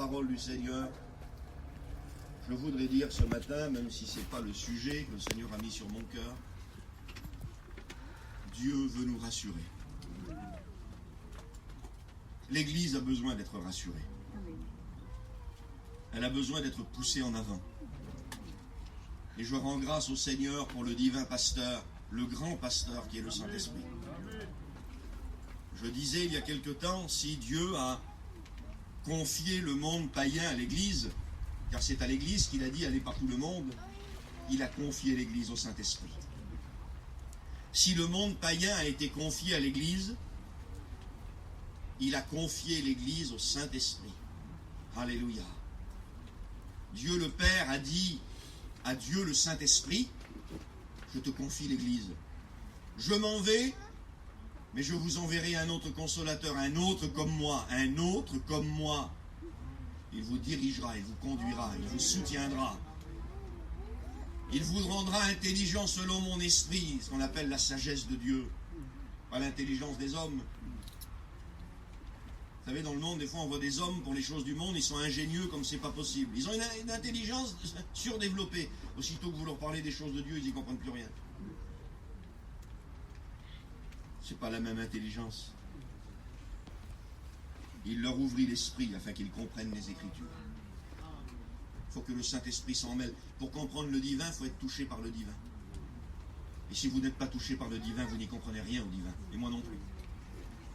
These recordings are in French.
parole du Seigneur, je voudrais dire ce matin, même si ce n'est pas le sujet que le Seigneur a mis sur mon cœur, Dieu veut nous rassurer. L'Église a besoin d'être rassurée. Elle a besoin d'être poussée en avant. Et je rends grâce au Seigneur pour le divin pasteur, le grand pasteur qui est le Saint-Esprit. Je disais il y a quelque temps, si Dieu a confié le monde païen à l'Église, car c'est à l'Église qu'il a dit allez par tout le monde, il a confié l'Église au Saint-Esprit. Si le monde païen a été confié à l'Église, il a confié l'Église au Saint-Esprit. Alléluia. Dieu le Père a dit à Dieu le Saint-Esprit, je te confie l'Église. Je m'en vais, mais je vous enverrai un autre consolateur, un autre comme moi, un autre comme moi. Il vous dirigera, il vous conduira, il vous soutiendra. Il vous rendra intelligent selon mon esprit, ce qu'on appelle la sagesse de Dieu, pas l'intelligence des hommes. Vous savez, dans le monde, des fois, on voit des hommes, pour les choses du monde, ils sont ingénieux comme c'est pas possible. Ils ont une intelligence surdéveloppée. Aussitôt que vous leur parlez des choses de Dieu, ils n'y comprennent plus rien. C'est pas la même intelligence. Il leur ouvrit l'esprit afin qu'ils comprennent les Écritures. Il faut que le Saint-Esprit s'en mêle. Pour comprendre le divin, il faut être touché par le divin. Et si vous n'êtes pas touché par le divin, vous n'y comprenez rien au divin. Et moi non plus.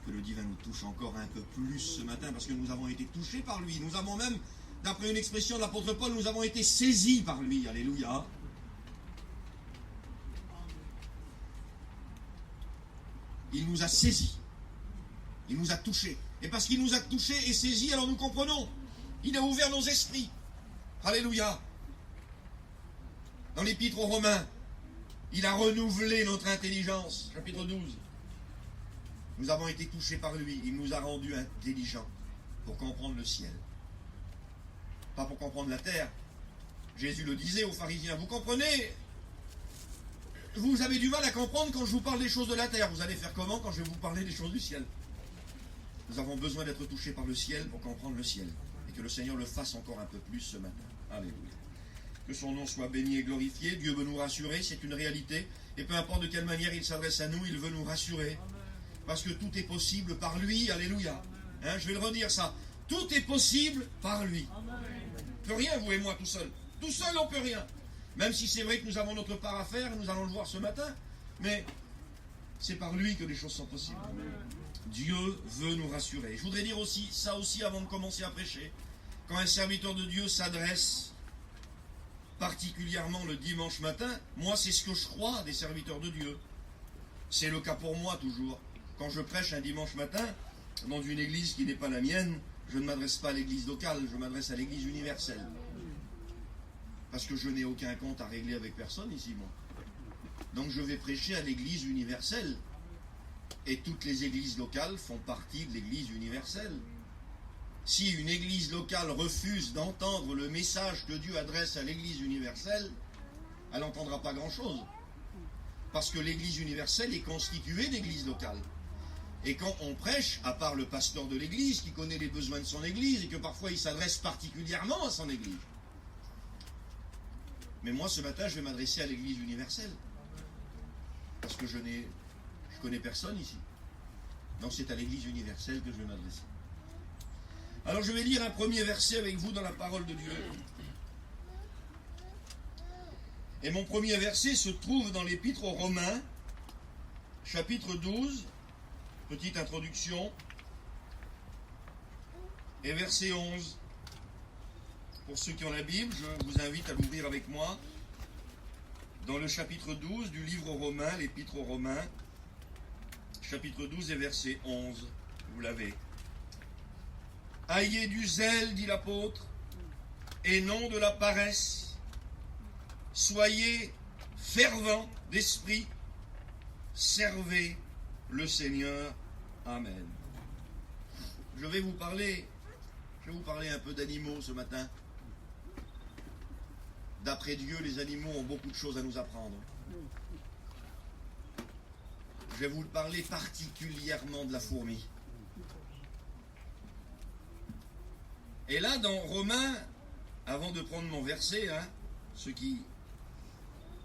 Que le divin nous touche encore un peu plus ce matin, parce que nous avons été touchés par lui. Nous avons même, d'après une expression de l'apôtre Paul, nous avons été saisis par lui. Alléluia. Il nous a saisis. Il nous a touchés. Et parce qu'il nous a touchés et saisis, alors nous comprenons. Il a ouvert nos esprits. Alléluia. Dans l'Épître aux Romains, il a renouvelé notre intelligence. Chapitre 12. Nous avons été touchés par lui. Il nous a rendus intelligents pour comprendre le ciel. Pas pour comprendre la terre. Jésus le disait aux pharisiens. Vous comprenez? Vous avez du mal à comprendre quand je vous parle des choses de la terre. Vous allez faire comment quand je vais vous parler des choses du ciel? Nous avons besoin d'être touchés par le ciel pour comprendre le ciel. Et que le Seigneur le fasse encore un peu plus ce matin. Alléluia. Que son nom soit béni et glorifié. Dieu veut nous rassurer, c'est une réalité. Et peu importe de quelle manière il s'adresse à nous, il veut nous rassurer. Parce que tout est possible par lui. Alléluia. Hein, je vais le redire ça. Tout est possible par lui. On ne peut rien, vous et moi, tout seul. Tout seul, on ne peut rien. Même si c'est vrai que nous avons notre part à faire, nous allons le voir ce matin. Mais c'est par lui que les choses sont possibles. Dieu veut nous rassurer. Je voudrais dire aussi, ça aussi avant de commencer à prêcher. Quand un serviteur de Dieu s'adresse particulièrement le dimanche matin, moi c'est ce que je crois des serviteurs de Dieu. C'est le cas pour moi toujours. Quand je prêche un dimanche matin, dans une église qui n'est pas la mienne, je ne m'adresse pas à l'église locale, je m'adresse à l'église universelle. Parce que je n'ai aucun compte à régler avec personne ici, moi. Donc je vais prêcher à l'église universelle. Et toutes les églises locales font partie de l'église universelle. Si une église locale refuse d'entendre le message que Dieu adresse à l'église universelle, elle n'entendra pas grand-chose. Parce que l'église universelle est constituée d'églises locales. Et quand on prêche, à part le pasteur de l'église qui connaît les besoins de son église et que parfois il s'adresse particulièrement à son église. Mais moi ce matin je vais m'adresser à l'église universelle. Parce que je connais personne ici. Donc c'est à l'église universelle que je vais m'adresser. Alors je vais lire un premier verset avec vous dans la parole de Dieu. Et mon premier verset se trouve dans l'Épître aux Romains, chapitre 12, petite introduction, et verset 11. Pour ceux qui ont la Bible, je vous invite à l'ouvrir avec moi. Dans le chapitre 12 du livre aux Romains, l'Épître aux Romains, chapitre 12 et verset 11. Vous l'avez. Ayez du zèle, dit l'apôtre, et non de la paresse. Soyez fervents d'esprit. Servez le Seigneur. Amen. Je vais vous parler un peu d'animaux ce matin. D'après Dieu, les animaux ont beaucoup de choses à nous apprendre. Je vais vous parler particulièrement de la fourmi. Et là, dans Romains, avant de prendre mon verset, ceux qui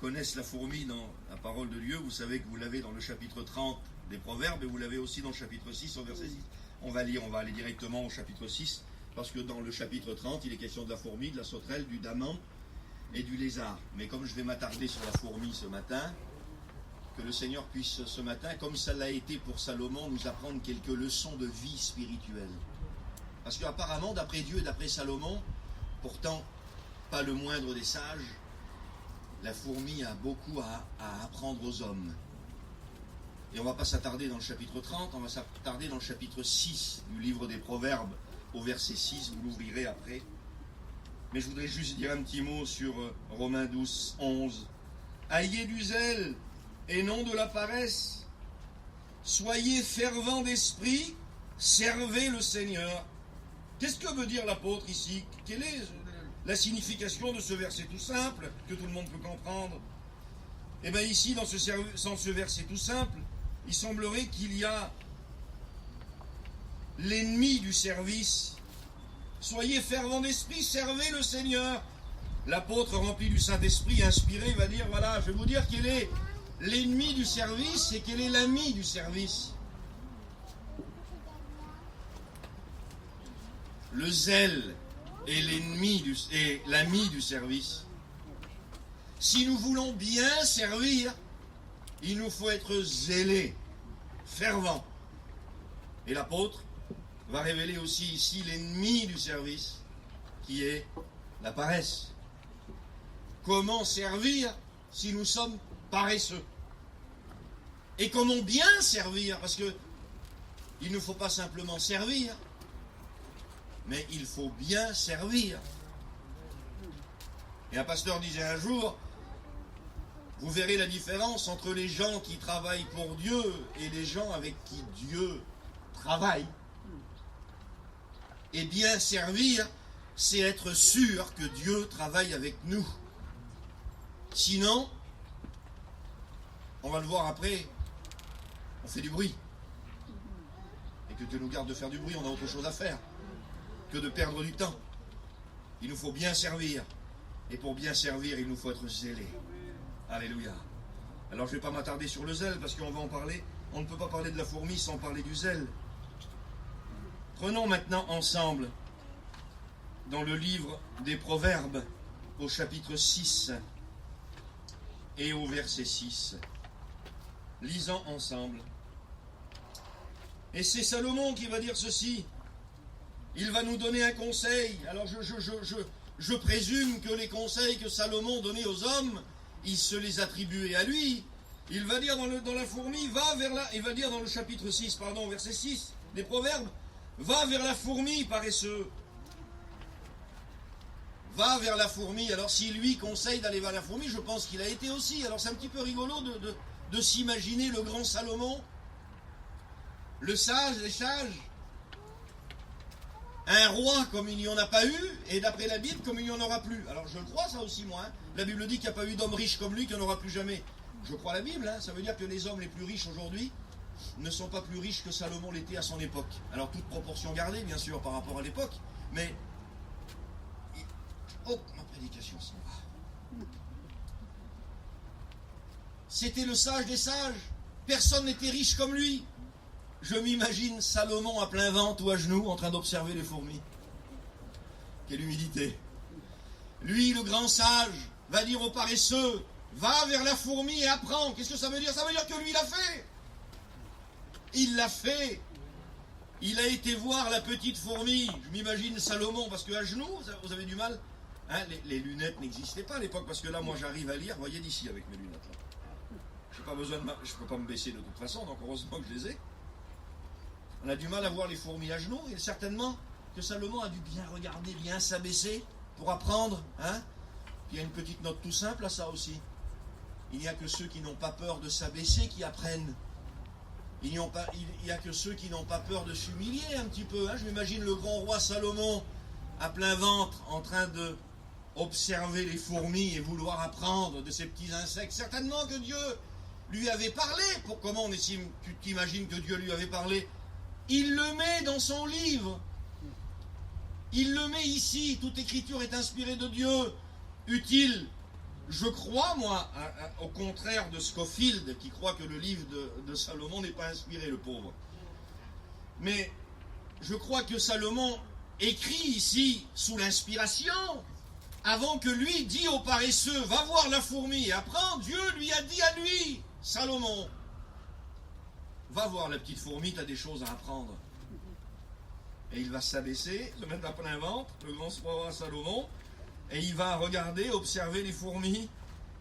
connaissent la fourmi dans la parole de Dieu, vous savez que vous l'avez dans le chapitre 30 des Proverbes, et vous l'avez aussi dans le chapitre 6 au verset 6. On va aller directement au chapitre 6, parce que dans le chapitre 30, il est question de la fourmi, de la sauterelle, du daman et du lézard. Mais comme je vais m'attarder sur la fourmi ce matin, que le Seigneur puisse ce matin, comme ça l'a été pour Salomon, nous apprendre quelques leçons de vie spirituelle. Parce qu'apparemment, d'après Dieu et d'après Salomon, pourtant pas le moindre des sages, la fourmi a beaucoup à apprendre aux hommes. Et on ne va pas s'attarder dans le chapitre 30, on va s'attarder dans le chapitre 6 du livre des Proverbes, au verset 6, vous l'ouvrirez après. Mais je voudrais juste dire un petit mot sur Romains 12, 11. Ayez du zèle et non de la paresse. Soyez fervents d'esprit, servez le Seigneur. Qu'est-ce que veut dire l'apôtre ici? Quelle est la signification de ce verset tout simple, que tout le monde peut comprendre? Eh bien ici, dans ce verset tout simple, il semblerait qu'il y a l'ennemi du service. Soyez fervents d'esprit, servez le Seigneur. L'apôtre rempli du Saint-Esprit, inspiré, va dire, voilà, je vais vous dire quel est l'ennemi du service et quel est l'ami du service. Le zèle est l'ami du service. Si nous voulons bien servir, il nous faut être zélés, fervents. Et l'apôtre va révéler aussi ici l'ennemi du service, qui est la paresse. Comment servir si nous sommes paresseux? Et comment bien servir? Parce que il ne faut pas simplement servir, mais il faut bien servir. Et un pasteur disait un jour, vous verrez la différence entre les gens qui travaillent pour Dieu et les gens avec qui Dieu travaille. Et bien servir, c'est être sûr que Dieu travaille avec nous. Sinon, on va le voir après, on fait du bruit. Et que Dieu nous garde de faire du bruit, on a autre chose à faire que de perdre du temps. Il nous faut bien servir. Et pour bien servir, il nous faut être zélés. Alléluia. Alors je ne vais pas m'attarder sur le zèle, parce qu'on va en parler. On ne peut pas parler de la fourmi sans parler du zèle. Prenons maintenant ensemble, dans le livre des Proverbes, au chapitre 6 et au verset 6. Lisons ensemble. Et c'est Salomon qui va dire ceci. Il va nous donner un conseil. Alors je présume que les conseils que Salomon donnait aux hommes, il se les attribuait à lui. Il va dire dans la fourmi, va vers la... Il va dire dans le chapitre 6, verset 6 des Proverbes, va vers la fourmi, paresseux. Va vers la fourmi. Alors si lui conseille d'aller vers la fourmi, je pense qu'il a été aussi. Alors c'est un petit peu rigolo de s'imaginer le grand Salomon, le sage, les sages, un roi comme il n'y en a pas eu, et d'après la Bible, comme il n'y en aura plus. Alors je le crois ça aussi moi. La Bible dit qu'il n'y a pas eu d'homme riche comme lui, qu'il n'y en aura plus jamais. Je crois la Bible, ça veut dire que les hommes les plus riches aujourd'hui ne sont pas plus riches que Salomon l'était à son époque. Alors toute proportion gardée, bien sûr, par rapport à l'époque, mais... Oh, ma prédication s'en va. C'était le sage des sages. Personne n'était riche comme lui. Je m'imagine Salomon à plein ventre ou à genoux en train d'observer les fourmis. Quelle humilité. Lui, le grand sage, va dire aux paresseux, va vers la fourmi et apprends. Qu'est-ce que ça veut dire? Ça veut dire que lui, il l'a fait. Il l'a fait. Il a été voir la petite fourmi. Je m'imagine Salomon, parce qu'à genoux, vous avez du mal. Les lunettes n'existaient pas à l'époque, parce que là, moi, j'arrive à lire, voyez d'ici avec mes lunettes. Là. Je ne peux pas me baisser de toute façon, donc heureusement que je les ai. On a du mal à voir les fourmis à genoux, et certainement que Salomon a dû bien regarder, bien s'abaisser pour apprendre. Il y a une petite note tout simple à ça aussi. Il n'y a que ceux qui n'ont pas peur de s'abaisser qui apprennent. Il n'y a que ceux qui n'ont pas peur de s'humilier un petit peu. Je m'imagine le grand roi Salomon à plein ventre en train de observer les fourmis et vouloir apprendre de ces petits insectes. Certainement que Dieu lui avait parlé. Comment on estime, tu t'imagines que Dieu lui avait parlé? Il le met dans son livre. Il le met ici, toute écriture est inspirée de Dieu, utile. Je crois, moi, au contraire de Scofield, qui croit que le livre de Salomon n'est pas inspiré, le pauvre. Mais je crois que Salomon écrit ici sous l'inspiration, avant que lui dit aux paresseux, va voir la fourmi et apprends. Dieu lui a dit à lui, Salomon, va voir la petite fourmi, tu as des choses à apprendre. Et il va s'abaisser, se mettre à plein ventre, le grand roi Salomon, et il va regarder, observer les fourmis,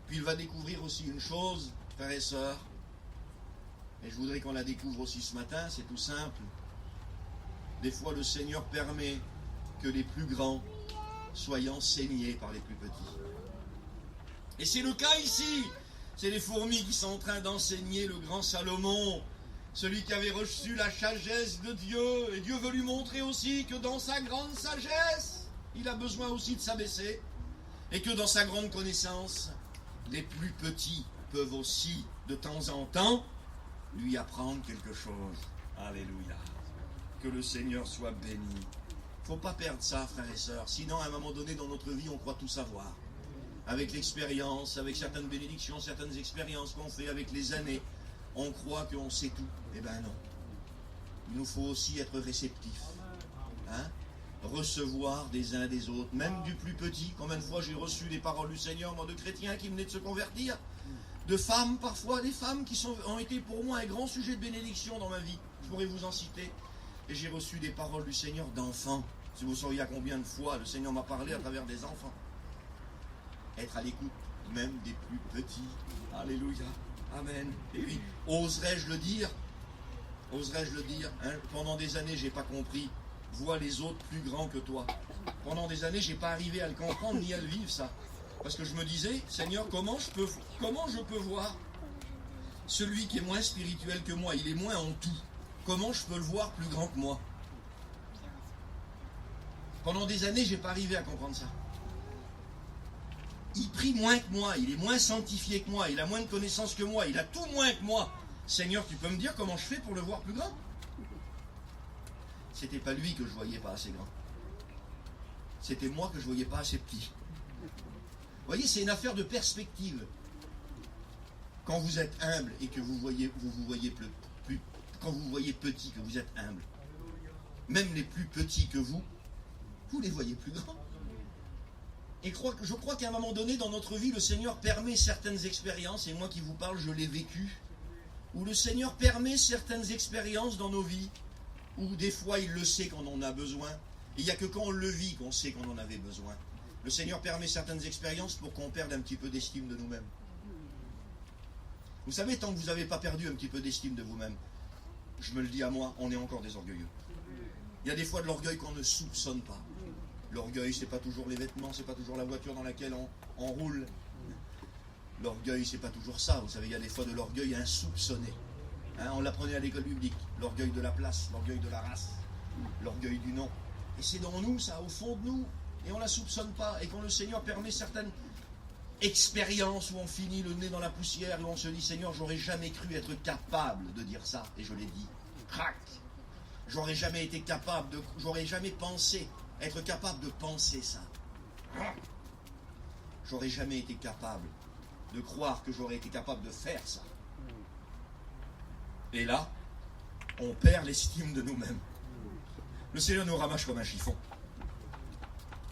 puis il va découvrir aussi une chose, frères et sœurs, et je voudrais qu'on la découvre aussi ce matin, c'est tout simple. Des fois, le Seigneur permet que les plus grands soient enseignés par les plus petits. Et c'est le cas ici. C'est les fourmis qui sont en train d'enseigner le grand Salomon, celui qui avait reçu la sagesse de Dieu. Et Dieu veut lui montrer aussi que dans sa grande sagesse, il a besoin aussi de s'abaisser. Et que dans sa grande connaissance, les plus petits peuvent aussi, de temps en temps, lui apprendre quelque chose. Alléluia. Que le Seigneur soit béni. Il ne faut pas perdre ça, frères et sœurs. Sinon, à un moment donné dans notre vie, on croit tout savoir. Avec l'expérience, avec certaines bénédictions, certaines expériences qu'on fait avec les années, on croit qu'on sait tout. Eh bien non. Il nous faut aussi être réceptifs. Recevoir des uns des autres, même du plus petit. Combien de fois j'ai reçu des paroles du Seigneur, moi, de chrétiens qui venaient de se convertir, de femmes parfois, des femmes qui ont été pour moi un grand sujet de bénédiction dans ma vie. Je pourrais vous en citer. Et j'ai reçu des paroles du Seigneur d'enfants. Si vous sauriez à combien de fois le Seigneur m'a parlé à travers des enfants. Être à l'écoute même des plus petits. Alléluia. Amen. Et puis, oserais-je le dire? Pendant des années, je n'ai pas compris. Vois les autres plus grands que toi. Pendant des années, je n'ai pas arrivé à le comprendre ni à le vivre, ça. Parce que je me disais, Seigneur, comment je peux voir celui qui est moins spirituel que moi? Il est moins en tout. Comment je peux le voir plus grand que moi? Pendant des années, je n'ai pas arrivé à comprendre ça. Il prie moins que moi, il est moins sanctifié que moi, il a moins de connaissances que moi, il a tout moins que moi. Seigneur, tu peux me dire comment je fais pour le voir plus grand? C'était pas lui que je voyais pas assez grand. C'était moi que je voyais pas assez petit. Vous voyez, c'est une affaire de perspective. Quand vous êtes humble et que vous voyez plus, quand vous voyez petit, que vous êtes humble, même les plus petits que vous les voyez plus grands. Et je crois qu'à un moment donné dans notre vie, le Seigneur permet certaines expériences, et moi qui vous parle, je l'ai vécu, où le Seigneur permet certaines expériences dans nos vies, où des fois il le sait quand on en a besoin, et il n'y a que quand on le vit qu'on sait qu'on en avait besoin. Le Seigneur permet certaines expériences pour qu'on perde un petit peu d'estime de nous-mêmes. Vous savez, tant que vous n'avez pas perdu un petit peu d'estime de vous-même, je me le dis à moi, on est encore des orgueilleux. Il y a des fois de l'orgueil qu'on ne soupçonne pas. L'orgueil, c'est pas toujours les vêtements, c'est pas toujours la voiture dans laquelle on roule. L'orgueil, c'est pas toujours ça. Vous savez, il y a des fois de l'orgueil insoupçonné. On l'apprenait à l'école publique. L'orgueil de la place, l'orgueil de la race, l'orgueil du nom. Et c'est dans nous, ça, au fond de nous. Et on ne la soupçonne pas. Et quand le Seigneur permet certaines expériences où on finit le nez dans la poussière, où on se dit, Seigneur, j'aurais jamais cru être capable de dire ça. Et je l'ai dit. Crac! J'aurais jamais pensé être capable de penser ça. J'aurais jamais été capable de croire que j'aurais été capable de faire ça. Et là, on perd l'estime de nous-mêmes. Le Seigneur nous ramasse comme un chiffon.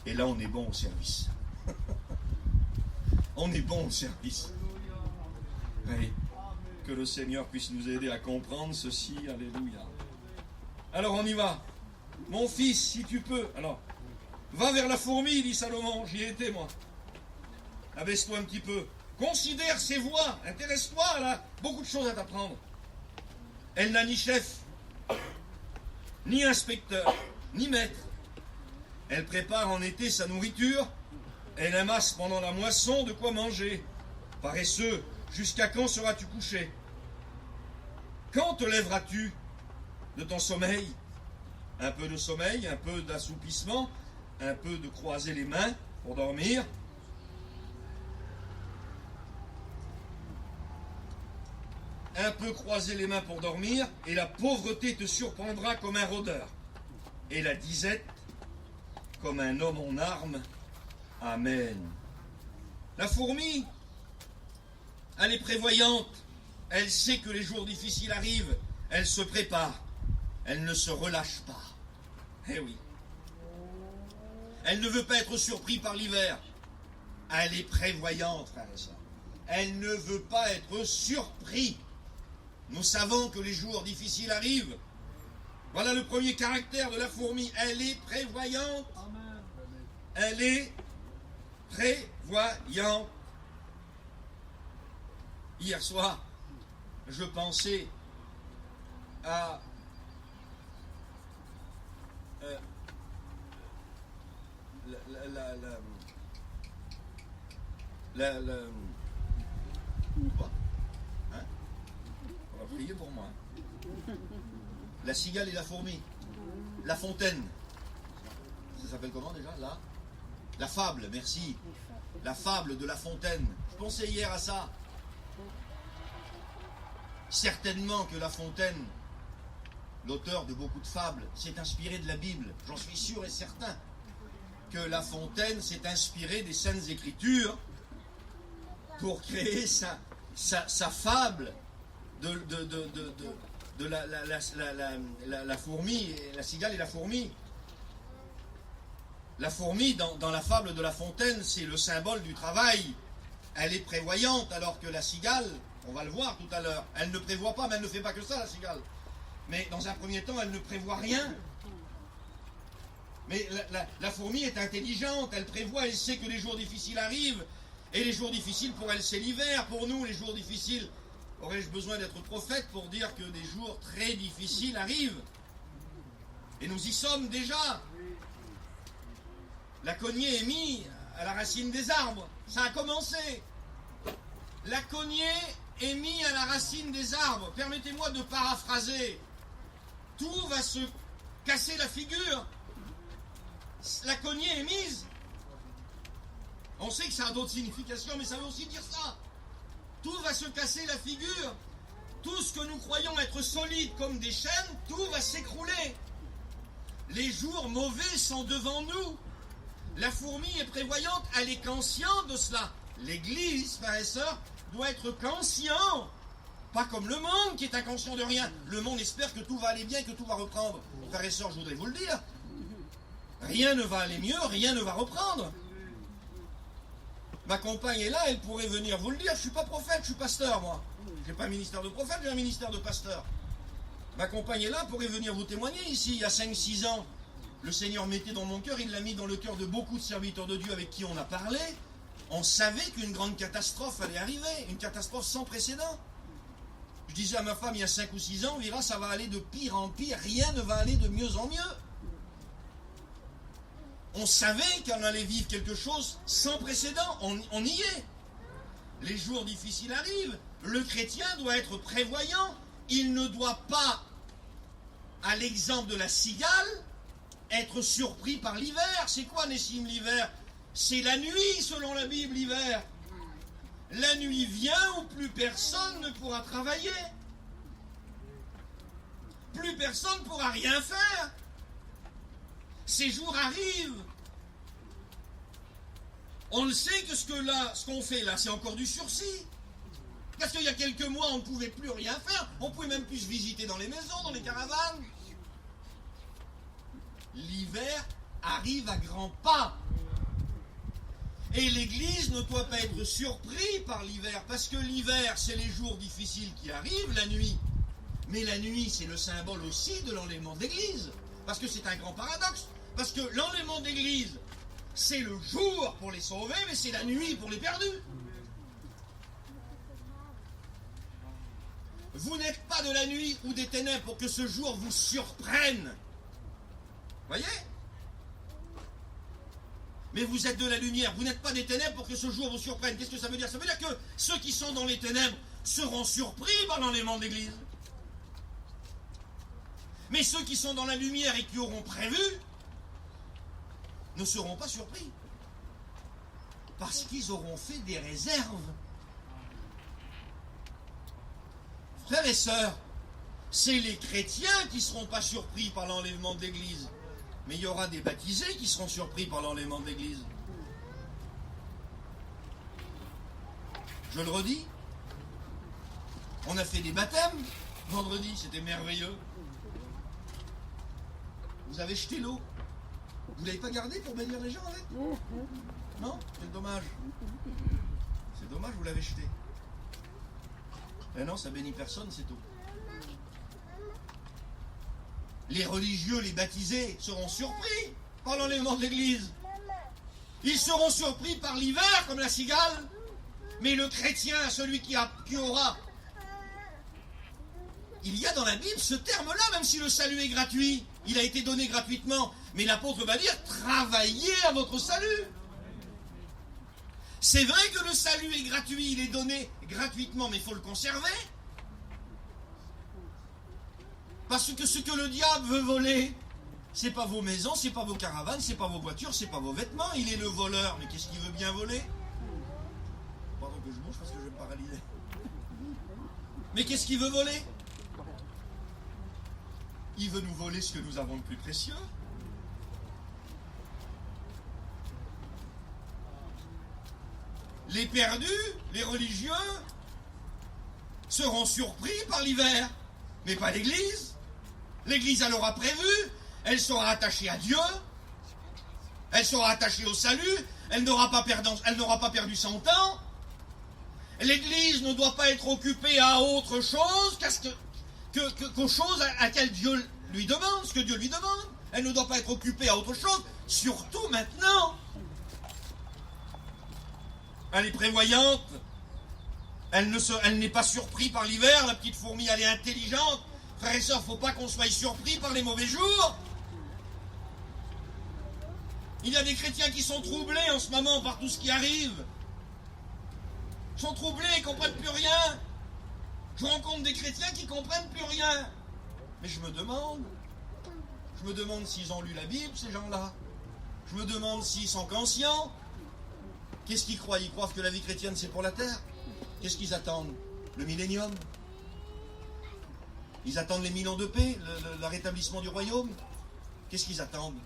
Et là, on est bon au service. On est bon au service. Oui. Que le Seigneur puisse nous aider à comprendre ceci. Alléluia. Alors, on y va. Mon fils, si tu peux, alors, va vers la fourmi, dit Salomon, j'y ai été moi. Abaisse-toi un petit peu. Considère ses voies, intéresse-toi, elle a beaucoup de choses à t'apprendre. Elle n'a ni chef, ni inspecteur, ni maître. Elle prépare en été sa nourriture, elle amasse pendant la moisson de quoi manger. Paresseux, jusqu'à quand seras-tu couché? Quand te lèveras-tu de ton sommeil? Un peu de sommeil, un peu d'assoupissement, un peu de croiser les mains pour dormir. Un peu croiser les mains pour dormir, et la pauvreté te surprendra comme un rôdeur. Et la disette comme un homme en armes. Amen. La fourmi, elle est prévoyante. Elle sait que les jours difficiles arrivent. Elle se prépare. Elle ne se relâche pas. Eh oui. Elle ne veut pas être surprise par l'hiver. Elle est prévoyante, frère et sœurs. Elle ne veut pas être surpris. Nous savons que les jours difficiles arrivent. Voilà le premier caractère de la fourmi. Elle est prévoyante. Elle est prévoyante. Hier soir, je pensais à quoi hein? On va prier pour moi. La cigale et la fourmi. La fontaine. Ça s'appelle comment déjà? La fable, merci. La fable de la fontaine. Je pensais hier à ça. Certainement que La Fontaine, l'auteur de beaucoup de fables, s'est inspiré de la Bible. J'en suis sûr et certain que La Fontaine s'est inspiré des Saintes Écritures pour créer sa fable de la fourmi, la cigale et la fourmi. La fourmi, dans la fable de La Fontaine, c'est le symbole du travail. Elle est prévoyante, alors que la cigale, on va le voir tout à l'heure, elle ne prévoit pas, mais elle ne fait pas que ça, la cigale. Mais dans un premier temps, elle ne prévoit rien. Mais la fourmi est intelligente, elle prévoit, elle sait que les jours difficiles arrivent. Et les jours difficiles, pour elle, c'est l'hiver. Pour nous, les jours difficiles, aurais-je besoin d'être prophète pour dire que des jours très difficiles arrivent? Et nous y sommes déjà. La cognée est mise à la racine des arbres. Ça a commencé. La cognée est mise à la racine des arbres. Permettez-moi de paraphraser. Tout va se casser la figure. La cognée est mise. On sait que ça a d'autres significations, mais ça veut aussi dire ça. Tout va se casser la figure. Tout ce que nous croyons être solide comme des chaînes, tout va s'écrouler. Les jours mauvais sont devant nous. La fourmi est prévoyante, elle est consciente de cela. L'Église, frères et sœurs, doit être conscient. Pas comme le monde qui est inconscient de rien. Le monde espère que tout va aller bien, que tout va reprendre. Frères et sœurs, je voudrais vous le dire. Rien ne va aller mieux, rien ne va reprendre. Ma compagne est là, elle pourrait venir vous le dire. Je ne suis pas prophète, je suis pasteur, moi. Je n'ai pas un ministère de prophète, j'ai un ministère de pasteur. Ma compagne est là, pourrait venir vous témoigner ici, il y a 5-6 ans. Le Seigneur mettait dans mon cœur, il l'a mis dans le cœur de beaucoup de serviteurs de Dieu avec qui on a parlé. On savait qu'une grande catastrophe allait arriver, une catastrophe sans précédent. Je disais à ma femme il y a 5 ou 6 ans, on verra, ça va aller de pire en pire, rien ne va aller de mieux en mieux. On savait qu'on allait vivre quelque chose sans précédent, on y est. Les jours difficiles arrivent, le chrétien doit être prévoyant, il ne doit pas, à l'exemple de la cigale, être surpris par l'hiver. C'est quoi, Nessim, l'hiver? C'est la nuit, selon la Bible, l'hiver. La nuit vient où plus personne ne pourra travailler. Plus personne ne pourra rien faire. Ces jours arrivent. On le sait que ce qu'on fait là, c'est encore du sursis. Parce qu'il y a quelques mois, on ne pouvait plus rien faire. On ne pouvait même plus se visiter dans les maisons, dans les caravanes. L'hiver arrive à grands pas. Et l'Église ne doit pas être surprise par l'hiver, parce que l'hiver, c'est les jours difficiles qui arrivent, la nuit. Mais la nuit, c'est le symbole aussi de l'enlèvement d'Église. Parce que c'est un grand paradoxe. Parce que l'enlèvement d'Église, c'est le jour pour les sauvés, mais c'est la nuit pour les perdus. Vous n'êtes pas de la nuit ou des ténèbres pour que ce jour vous surprenne. Voyez? Mais vous êtes de la lumière, vous n'êtes pas des ténèbres pour que ce jour vous surprenne. Qu'est-ce que ça veut dire? Ça veut dire que ceux qui sont dans les ténèbres seront surpris par l'enlèvement de l'Église. Mais ceux qui sont dans la lumière et qui auront prévu ne seront pas surpris. Parce qu'ils auront fait des réserves. Frères et sœurs, c'est les chrétiens qui ne seront pas surpris par l'enlèvement de l'Église. Mais il y aura des baptisés qui seront surpris par l'enlèvement de l'Église. Je le redis. On a fait des baptêmes vendredi, c'était merveilleux. Vous avez jeté l'eau. Vous ne l'avez pas gardée pour bénir les gens avec? Non? C'est dommage. C'est dommage, vous l'avez jeté. Eh non, ça bénit personne, c'est tout. Les religieux, les baptisés, seront surpris par l'enlèvement de l'Église. Ils seront surpris par l'hiver, comme la cigale. Mais le chrétien, celui qui aura... Il y a dans la Bible ce terme-là, même si le salut est gratuit. Il a été donné gratuitement. Mais l'apôtre va dire, travaillez à votre salut. C'est vrai que le salut est gratuit, il est donné gratuitement, mais il faut le conserver. Parce que ce que le diable veut voler, c'est pas vos maisons, c'est pas vos caravanes, c'est pas vos voitures, c'est pas vos vêtements. Il est le voleur, mais qu'est-ce qu'il veut bien voler? Pardon que je bouge parce que je vais me paralyser. Mais qu'est-ce qu'il veut voler? Il veut nous voler ce que nous avons de plus précieux. Les perdus, les religieux, seront surpris par l'hiver, mais pas l'Église. L'Église, elle aura prévu, elle sera attachée à Dieu, elle sera attachée au salut, elle n'aura pas perdu son temps. L'Église ne doit pas être occupée à autre chose qu'aux choses à laquelle Dieu lui demande, ce que Dieu lui demande. Elle ne doit pas être occupée à autre chose, surtout maintenant. Elle est prévoyante, elle n'est pas surprise par l'hiver, la petite fourmi, elle est intelligente. Frères et sœurs, il ne faut pas qu'on soit surpris par les mauvais jours. Il y a des chrétiens qui sont troublés en ce moment par tout ce qui arrive. Ils sont troublés, ils ne comprennent plus rien. Je rencontre des chrétiens qui ne comprennent plus rien. Mais je me demande s'ils ont lu la Bible, ces gens-là. Je me demande s'ils sont conscients. Qu'est-ce qu'ils croient? Ils croient que la vie chrétienne, c'est pour la terre. Qu'est-ce qu'ils attendent? Le millénium. Ils attendent les 1000 ans de paix, le rétablissement du royaume. Qu'est-ce qu'ils attendent?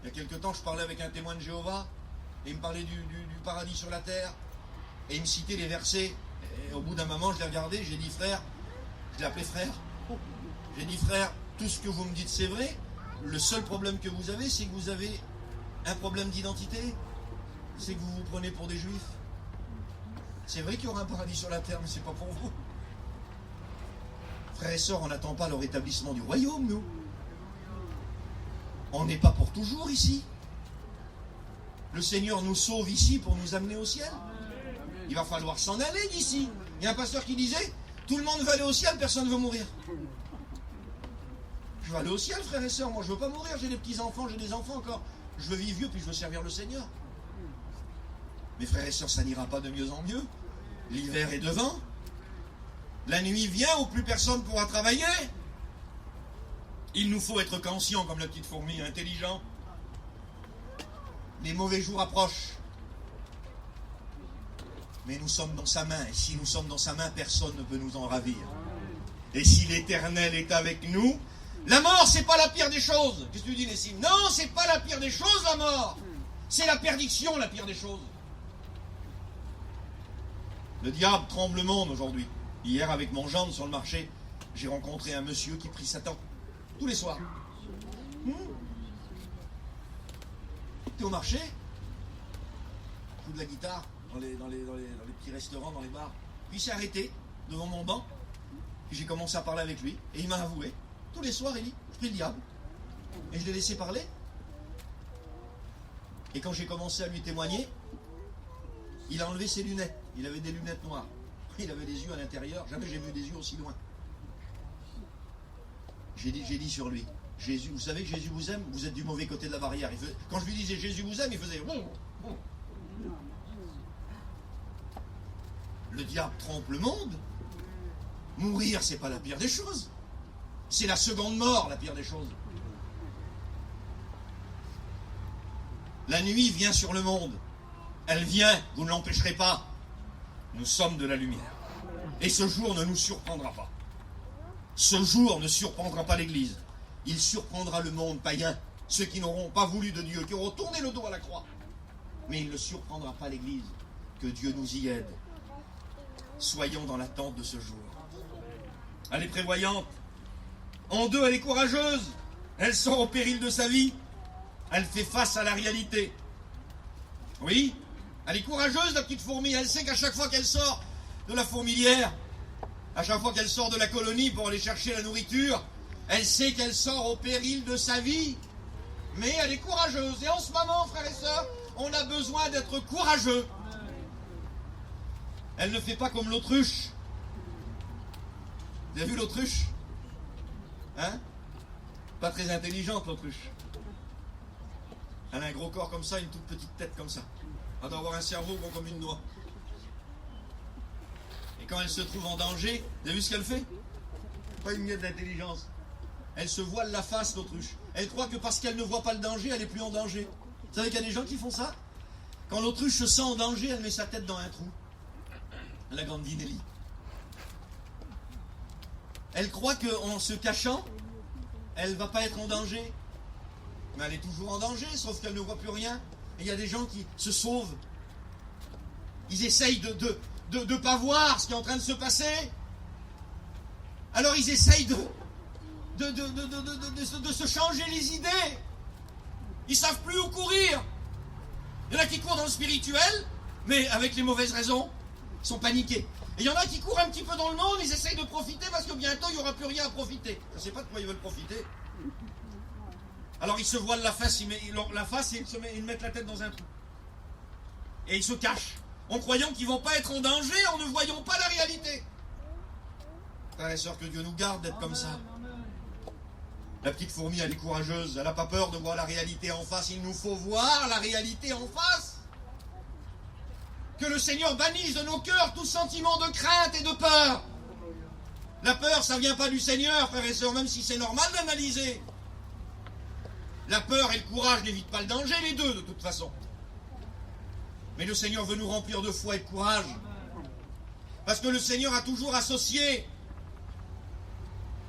Il y a quelque temps, je parlais avec un témoin de Jéhovah, et il me parlait du paradis sur la terre, et il me citait les versets. Et au bout d'un moment, je l'ai regardé, j'ai dit, frère, je l'ai appelé frère, j'ai dit, frère, tout ce que vous me dites, c'est vrai. Le seul problème que vous avez, c'est que vous avez un problème d'identité. C'est que vous vous prenez pour des juifs. C'est vrai qu'il y aura un paradis sur la terre, mais c'est pas pour vous. Frères et sœurs, on n'attend pas le rétablissement du royaume, nous. On n'est pas pour toujours ici. Le Seigneur nous sauve ici pour nous amener au ciel. Il va falloir s'en aller d'ici. Il y a un pasteur qui disait, tout le monde veut aller au ciel, personne ne veut mourir. Je veux aller au ciel, frères et sœurs, moi je veux pas mourir, j'ai des petits-enfants, j'ai des enfants encore. Je veux vivre vieux, puis je veux servir le Seigneur. Mes frères et sœurs, ça n'ira pas de mieux en mieux. L'hiver est devant. La nuit vient où plus personne pourra travailler. Il nous faut être conscients, comme la petite fourmi, intelligent. Les mauvais jours approchent. Mais nous sommes dans sa main. Et si nous sommes dans sa main, personne ne peut nous en ravir. Et si l'Éternel est avec nous, la mort, c'est pas la pire des choses. Qu'est-ce que tu dis, Nessim? Non, c'est pas la pire des choses, la mort. C'est la perdition, la pire des choses. Le diable tremble le monde aujourd'hui. Hier, avec mon gendre sur le marché, j'ai rencontré un monsieur qui prie Satan. Tous les soirs. T'es au marché, je joue de la guitare dans les petits restaurants, dans les bars. Puis il s'est arrêté devant mon banc. Puis j'ai commencé à parler avec lui. Et il m'a avoué. Tous les soirs, il dit, je prie le diable. Et je l'ai laissé parler. Et quand j'ai commencé à lui témoigner, il a enlevé ses lunettes. Il avait des lunettes noires. Il avait des yeux à l'intérieur. Jamais j'ai vu des yeux aussi loin. J'ai dit sur lui, Jésus, vous savez que Jésus vous aime, vous êtes du mauvais côté de la barrière. Quand je lui disais Jésus vous aime, il faisait Le diable trompe le monde. Mourir, c'est pas la pire des choses. C'est la seconde mort, la pire des choses. La nuit vient sur le monde. Elle vient, vous ne l'empêcherez pas. Nous sommes de la lumière. Et ce jour ne nous surprendra pas. Ce jour ne surprendra pas l'Église. il surprendra le monde païen, ceux qui n'auront pas voulu de Dieu, qui auront tourné le dos à la croix. Mais il ne surprendra pas l'Église. Que Dieu nous y aide. Soyons dans l'attente de ce jour. Elle est prévoyante. En deux, elle est courageuse. Elle sort au péril de sa vie. Elle fait face à la réalité. Oui, elle est courageuse, la petite fourmi. Elle sait qu'à chaque fois qu'elle sort de la fourmilière, à chaque fois qu'elle sort de la colonie pour aller chercher la nourriture, elle sait qu'elle sort au péril de sa vie. Mais elle est courageuse. Et en ce moment, frères et sœurs, on a besoin d'être courageux. Elle ne fait pas comme l'autruche. Vous avez vu l'autruche? Hein? Pas très intelligente, l'autruche. Elle a un gros corps comme ça, une toute petite tête comme ça. Elle doit avoir un cerveau gros comme une noix. Et quand elle se trouve en danger, vous avez vu ce qu'elle fait? Pas une miette d'intelligence. Elle se voile la face, l'autruche. Elle croit que parce qu'elle ne voit pas le danger, elle n'est plus en danger. Vous savez qu'il y a des gens qui font ça? Quand l'autruche se sent en danger, elle met sa tête dans un trou. La grande Vinelli. Elle croit qu'en se cachant, elle ne va pas être en danger. Mais elle est toujours en danger, sauf qu'elle ne voit plus rien. Et il y a des gens qui se sauvent. Ils essayent de pas voir ce qui est en train de se passer. Alors ils essayent de se changer les idées. Ils savent plus où courir. Il y en a qui courent dans le spirituel, mais avec les mauvaises raisons. Ils sont paniqués. Et il y en a qui courent un petit peu dans le monde, ils essayent de profiter parce que bientôt il n'y aura plus rien à profiter. Je ne sais pas de quoi ils veulent profiter. Alors ils se voilent la face, ils mettent la tête dans un trou. Et ils se cachent, en croyant qu'ils ne vont pas être en danger, en ne voyant pas la réalité. Frères et sœurs, que Dieu nous garde d'être comme ça. La petite fourmi, elle est courageuse, elle n'a pas peur de voir la réalité en face. Il nous faut voir la réalité en face. Que le Seigneur bannisse de nos cœurs tout sentiment de crainte et de peur. La peur, ça ne vient pas du Seigneur, frères et sœurs, même si c'est normal d'analyser. La peur et le courage n'évitent pas le danger, les deux, de toute façon. Mais le Seigneur veut nous remplir de foi et de courage. Parce que le Seigneur a toujours associé.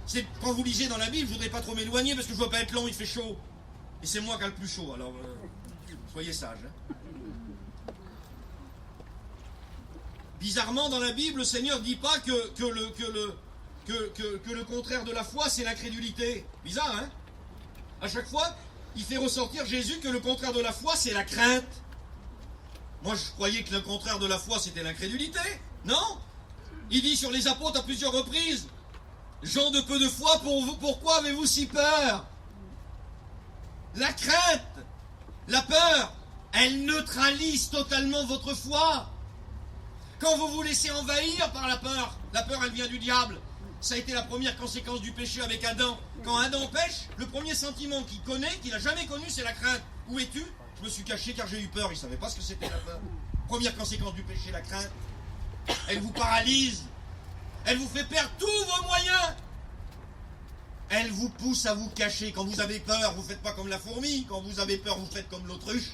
C'est quand vous lisez dans la Bible, je ne voudrais pas trop m'éloigner parce que je ne veux pas être long, il fait chaud. Et c'est moi qui ai le plus chaud, alors soyez sages. Hein. Bizarrement, dans la Bible, le Seigneur ne dit pas que le contraire de la foi, c'est l'incrédulité. Bizarre, hein? À chaque fois, il fait ressortir Jésus que le contraire de la foi, c'est la crainte. Moi, je croyais que le contraire de la foi, c'était l'incrédulité. Non? Il dit sur les apôtres à plusieurs reprises, gens de peu de foi, pourquoi avez-vous si peur? La crainte, la peur, elle neutralise totalement votre foi. Quand vous vous laissez envahir par la peur elle vient du diable. Ça a été la première conséquence du péché avec Adam. Quand Adam pêche, le premier sentiment qu'il connaît, qu'il n'a jamais connu, c'est la crainte. Où es-tu? Je me suis caché car j'ai eu peur. Il ne savait pas ce que c'était la peur. Première conséquence du péché, la crainte. Elle vous paralyse. Elle vous fait perdre tous vos moyens. Elle vous pousse à vous cacher. Quand vous avez peur, vous ne faites pas comme la fourmi. Quand vous avez peur, vous faites comme l'autruche.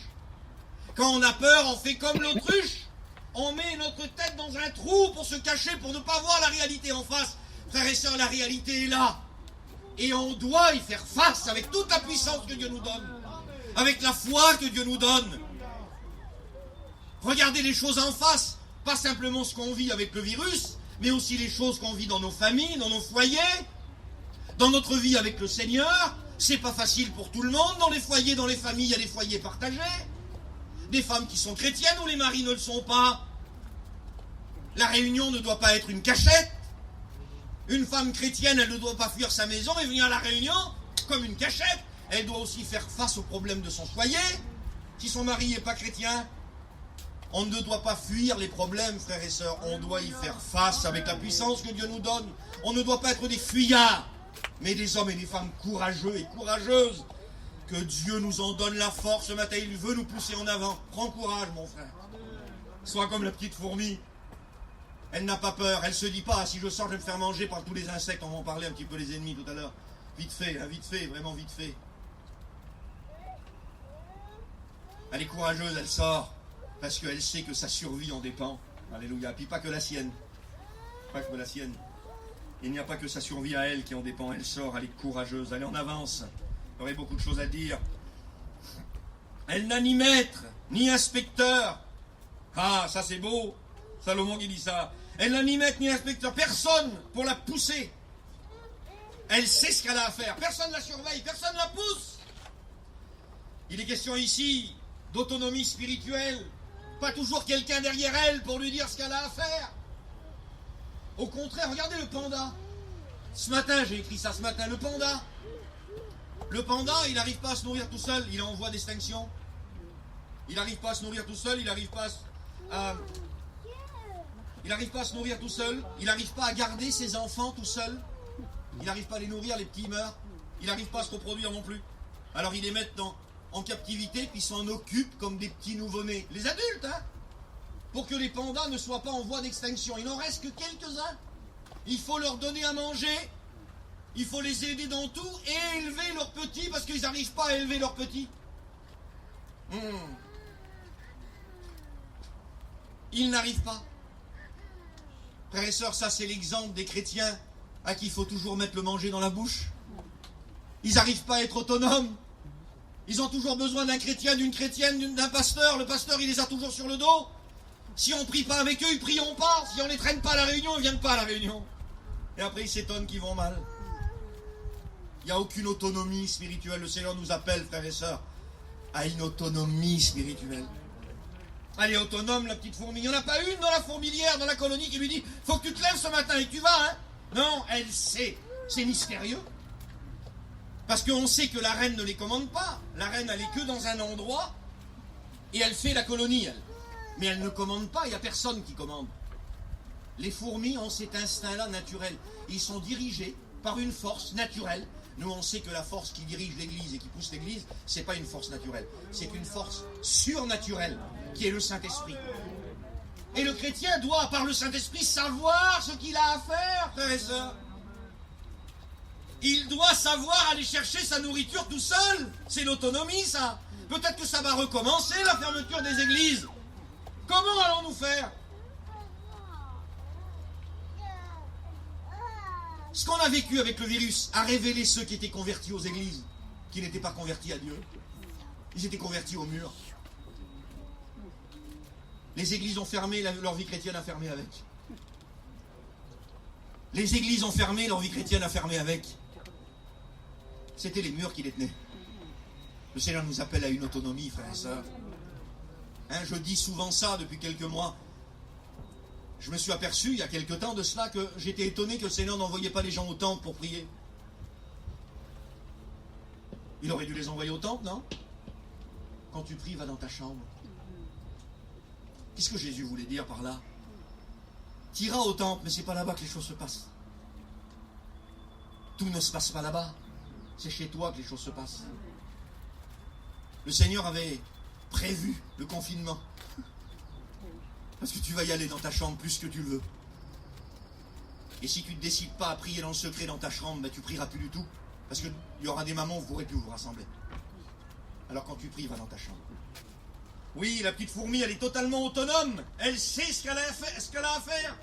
Quand on a peur, on fait comme l'autruche. On met notre tête dans un trou pour se cacher, pour ne pas voir la réalité en face. Frères et sœurs, la réalité est là. Et on doit y faire face avec toute la puissance que Dieu nous donne. Avec la foi que Dieu nous donne. Regardez les choses en face. Pas simplement ce qu'on vit avec le virus, mais aussi les choses qu'on vit dans nos familles, dans nos foyers, dans notre vie avec le Seigneur. C'est pas facile pour tout le monde. Dans les foyers, dans les familles, il y a des foyers partagés. Des femmes qui sont chrétiennes où les maris ne le sont pas. La réunion ne doit pas être une cachette. Une femme chrétienne, elle ne doit pas fuir sa maison et venir à la réunion comme une cachette. Elle doit aussi faire face aux problèmes de son foyer. Si son mari n'est pas chrétien, on ne doit pas fuir les problèmes, frères et sœurs. On doit y faire face avec la puissance que Dieu nous donne. On ne doit pas être des fuyards, mais des hommes et des femmes courageux et courageuses. Que Dieu nous en donne la force ce matin. Il veut nous pousser en avant. Prends courage, mon frère. Sois comme la petite fourmi. Elle n'a pas peur. Elle ne se dit pas, si je sors, je vais me faire manger par tous les insectes. On va en parler un petit peu, les ennemis, tout à l'heure. Vite fait, vraiment vite fait. Elle est courageuse, elle sort. Parce qu'elle sait que sa survie en dépend. Alléluia. Puis pas que la sienne. Pas que la sienne. Il n'y a pas que sa survie à elle qui en dépend. Elle sort, elle est courageuse, elle est en avance. Il y aurait beaucoup de choses à dire. Elle n'a ni maître, ni inspecteur. Ah, ça c'est beau. Salomon qui dit ça. Elle n'a ni maître, ni inspecteur. Personne pour la pousser. Elle sait ce qu'elle a à faire. Personne ne la surveille, personne ne la pousse. Il est question ici d'autonomie spirituelle. Pas toujours quelqu'un derrière elle pour lui dire ce qu'elle a à faire. Au contraire, regardez le panda. Ce matin, j'ai écrit ça ce matin, le panda. Le panda, il n'arrive pas à se nourrir tout seul, il est en voie d'extinction. Il n'arrive pas à se nourrir tout seul, il n'arrive pas à se nourrir tout seul, il n'arrive pas à garder ses enfants tout seul. Il n'arrive pas à les nourrir, les petits meurent. Il n'arrive pas à se reproduire non plus. Alors ils les mettent en captivité, puis s'en occupent comme des petits nouveau-nés. Les adultes, hein, pour que les pandas ne soient pas en voie d'extinction. Il n'en reste que quelques-uns. Il faut leur donner à manger. Il faut les aider dans tout et élever leurs petits parce qu'ils n'arrivent pas à élever leurs petits. Ils n'arrivent pas. Frères et sœurs, ça c'est l'exemple des chrétiens à qui il faut toujours mettre le manger dans la bouche. Ils n'arrivent pas à être autonomes. Ils ont toujours besoin d'un chrétien, d'une chrétienne, d'un pasteur. Le pasteur, il les a toujours sur le dos. Si on ne prie pas avec eux, ils ne prieront pas. Si on ne les traîne pas à la réunion, ils ne viennent pas à la réunion. Et après, ils s'étonnent qu'ils vont mal. Il n'y a aucune autonomie spirituelle. Le Seigneur nous appelle, frères et sœurs, à une autonomie spirituelle. Elle est autonome, la petite fourmi. Il n'y en a pas une dans la fourmilière, dans la colonie, qui lui dit « Faut que tu te lèves ce matin et que tu vas, hein ?» Non, elle sait. C'est mystérieux. Parce qu'on sait que la reine ne les commande pas. La reine, elle est que dans un endroit et elle fait la colonie, elle. Mais elle ne commande pas, il n'y a personne qui commande. Les fourmis ont cet instinct-là naturel. Ils sont dirigés par une force naturelle. Nous, on sait que la force qui dirige l'Église et qui pousse l'Église, c'est pas une force naturelle. C'est une force surnaturelle, qui est le Saint-Esprit. Et le chrétien doit, par le Saint-Esprit, savoir ce qu'il a à faire, frères et sœurs. Il doit savoir aller chercher sa nourriture tout seul. C'est l'autonomie, ça. Peut-être que ça va recommencer, la fermeture des églises. Comment allons-nous faire? Ce qu'on a vécu avec le virus a révélé ceux qui étaient convertis aux églises, qui n'étaient pas convertis à Dieu. Ils étaient convertis au mur. Les églises ont fermé, leur vie chrétienne a fermé avec. Les églises ont fermé, leur vie chrétienne a fermé avec. C'était les murs qui les tenaient. Le Seigneur nous appelle à une autonomie, frères et sœurs. Hein, je dis souvent ça depuis quelques mois. Je me suis aperçu, il y a quelque temps de cela, que j'étais étonné que le Seigneur n'envoyait pas les gens au temple pour prier. Il aurait dû les envoyer au temple, non? Quand tu pries, va dans ta chambre. Qu'est-ce que Jésus voulait dire par là? Tu iras au temple, mais c'est pas là-bas que les choses se passent. Tout ne se passe pas là-bas. C'est chez toi que les choses se passent. Le Seigneur avait prévu le confinement. Parce que tu vas y aller dans ta chambre plus que tu le veux. Et si tu ne décides pas à prier dans le secret dans ta chambre, ben tu prieras plus du tout. Parce qu'il y aura des moments où vous ne pourrez plus vous rassembler. Alors quand tu pries, va dans ta chambre. Oui, la petite fourmi, elle est totalement autonome. Elle sait ce qu'elle a à faire.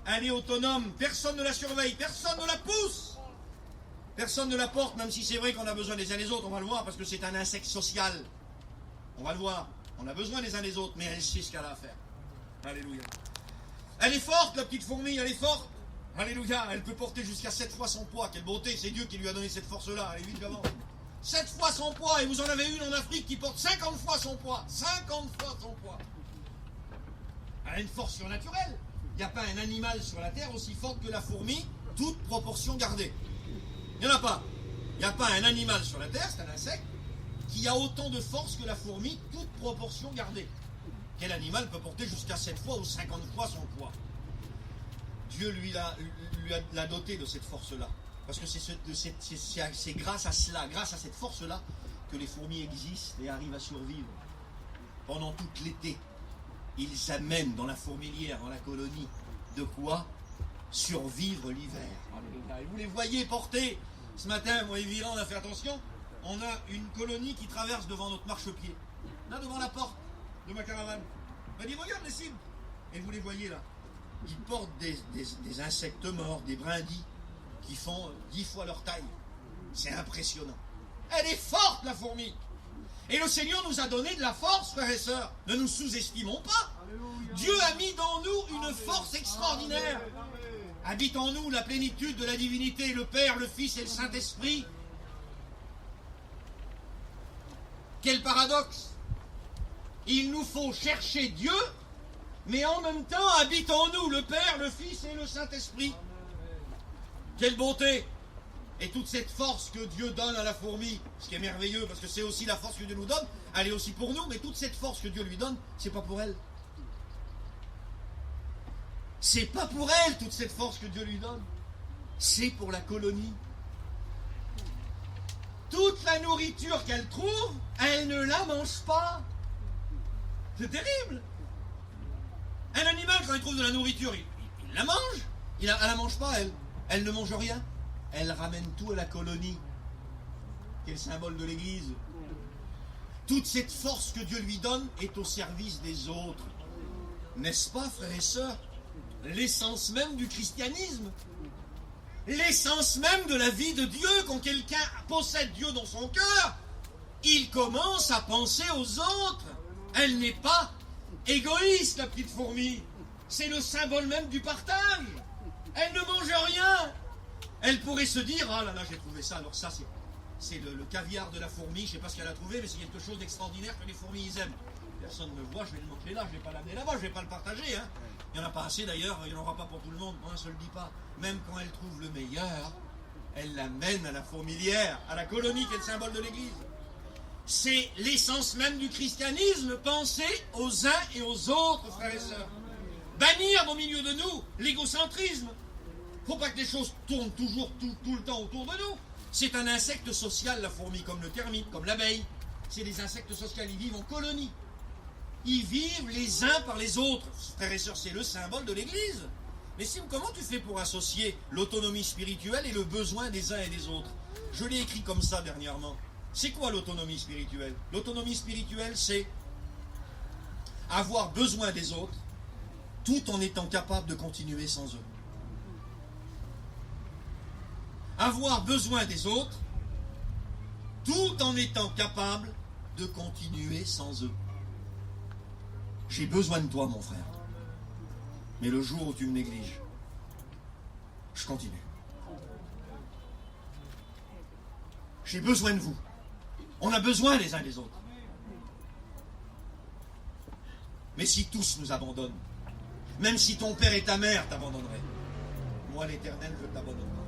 Elle est autonome. Personne ne la surveille. Personne ne la pousse. Personne ne la porte, même si c'est vrai qu'on a besoin les uns des autres. On va le voir parce que c'est un insecte social. On va le voir. On a besoin les uns des autres, mais elle sait ce qu'elle a à faire. Alléluia. Elle est forte, la petite fourmi, elle est forte. Alléluia. Elle peut porter jusqu'à 7 fois son poids. Quelle beauté. C'est Dieu qui lui a donné cette force-là. Elle est vite avant. 7 fois son poids, et vous en avez une en Afrique qui porte 50 fois son poids. 50 fois son poids. Elle a une force surnaturelle. Il n'y a pas un animal sur la terre aussi fort que la fourmi, toute proportion gardée. Il n'y en a pas. Il n'y a pas un animal sur la terre, c'est un insecte, qui a autant de force que la fourmi, toute proportion gardée. Quel animal peut porter jusqu'à 7 fois ou 50 fois son poids? Dieu lui l'a doté de cette force-là. Parce que c'est grâce à cela, grâce à cette force-là, que les fourmis existent et arrivent à survivre. Pendant toute l'été, ils amènent dans la fourmilière, dans la colonie, de quoi survivre l'hiver. Et vous les voyez porter. Ce matin, moi et Viran, on a fait attention. On a une colonie qui traverse devant notre marchepied. Là, devant la porte de ma caravane. On m'a dit, regarde les cibles. Et vous les voyez là. ils portent des insectes morts, des brindilles, qui font 10 fois leur taille. C'est impressionnant. Elle est forte, la fourmi. Et le Seigneur nous a donné de la force, frères et sœurs. Ne nous sous-estimons pas. Dieu a mis dans nous une force extraordinaire. Habite en nous la plénitude de la divinité, le Père, le Fils et le Saint-Esprit. Quel paradoxe! Il nous faut chercher Dieu, mais en même temps habite en nous le Père, le Fils et le Saint-Esprit. Quelle beauté! Et toute cette force que Dieu donne à la fourmi, ce qui est merveilleux, parce que c'est aussi la force que Dieu nous donne, elle est aussi pour nous, mais toute cette force que Dieu lui donne, c'est pas pour elle. C'est pas pour elle, toute cette force que Dieu lui donne. C'est pour la colonie. Toute la nourriture qu'elle trouve, elle ne la mange pas. C'est terrible. Un animal, quand il trouve de la nourriture, il la mange. Elle la mange pas, elle. Elle ne mange rien. Elle ramène tout à la colonie, qui est le symbole de l'Église. Toute cette force que Dieu lui donne est au service des autres. N'est-ce pas, frères et sœurs? L'essence même du christianisme. L'essence même de la vie de Dieu. Quand quelqu'un possède Dieu dans son cœur, il commence à penser aux autres. Elle n'est pas égoïste, la petite fourmi. C'est le symbole même du partage. Elle ne mange rien. Elle pourrait se dire, ah là là, j'ai trouvé ça, alors ça c'est le caviar de la fourmi, je ne sais pas ce qu'elle a trouvé, mais c'est quelque chose d'extraordinaire que les fourmis ils aiment. Personne ne me voit, je vais le manger là, je ne vais pas l'amener là-bas, je ne vais pas le partager. Hein. Il n'y en a pas assez d'ailleurs, il n'y en aura pas pour tout le monde, moi je ne le dis pas. Même quand elle trouve le meilleur, elle l'amène à la fourmilière, à la colonie qui est le symbole de l'Église. C'est l'essence même du christianisme, penser aux uns et aux autres, frères et sœurs. Bannir au milieu de nous l'égocentrisme. Il ne faut pas que les choses tournent toujours tout le temps autour de nous. C'est un insecte social, la fourmi, comme le termite, comme l'abeille. C'est des insectes sociaux, ils vivent en colonie. Ils vivent les uns par les autres. Frères et sœurs, c'est le symbole de l'Église. Mais comment tu fais pour associer l'autonomie spirituelle et le besoin des uns et des autres? Je l'ai écrit comme ça dernièrement. C'est quoi l'autonomie spirituelle? L'autonomie spirituelle, c'est avoir besoin des autres tout en étant capable de continuer sans eux. Avoir besoin des autres tout en étant capable de continuer sans eux. J'ai besoin de toi, mon frère. Mais le jour où tu me négliges, je continue. J'ai besoin de vous. On a besoin les uns des autres. Mais si tous nous abandonnent, même si ton père et ta mère t'abandonneraient, moi l'Éternel, je ne t'abandonne pas.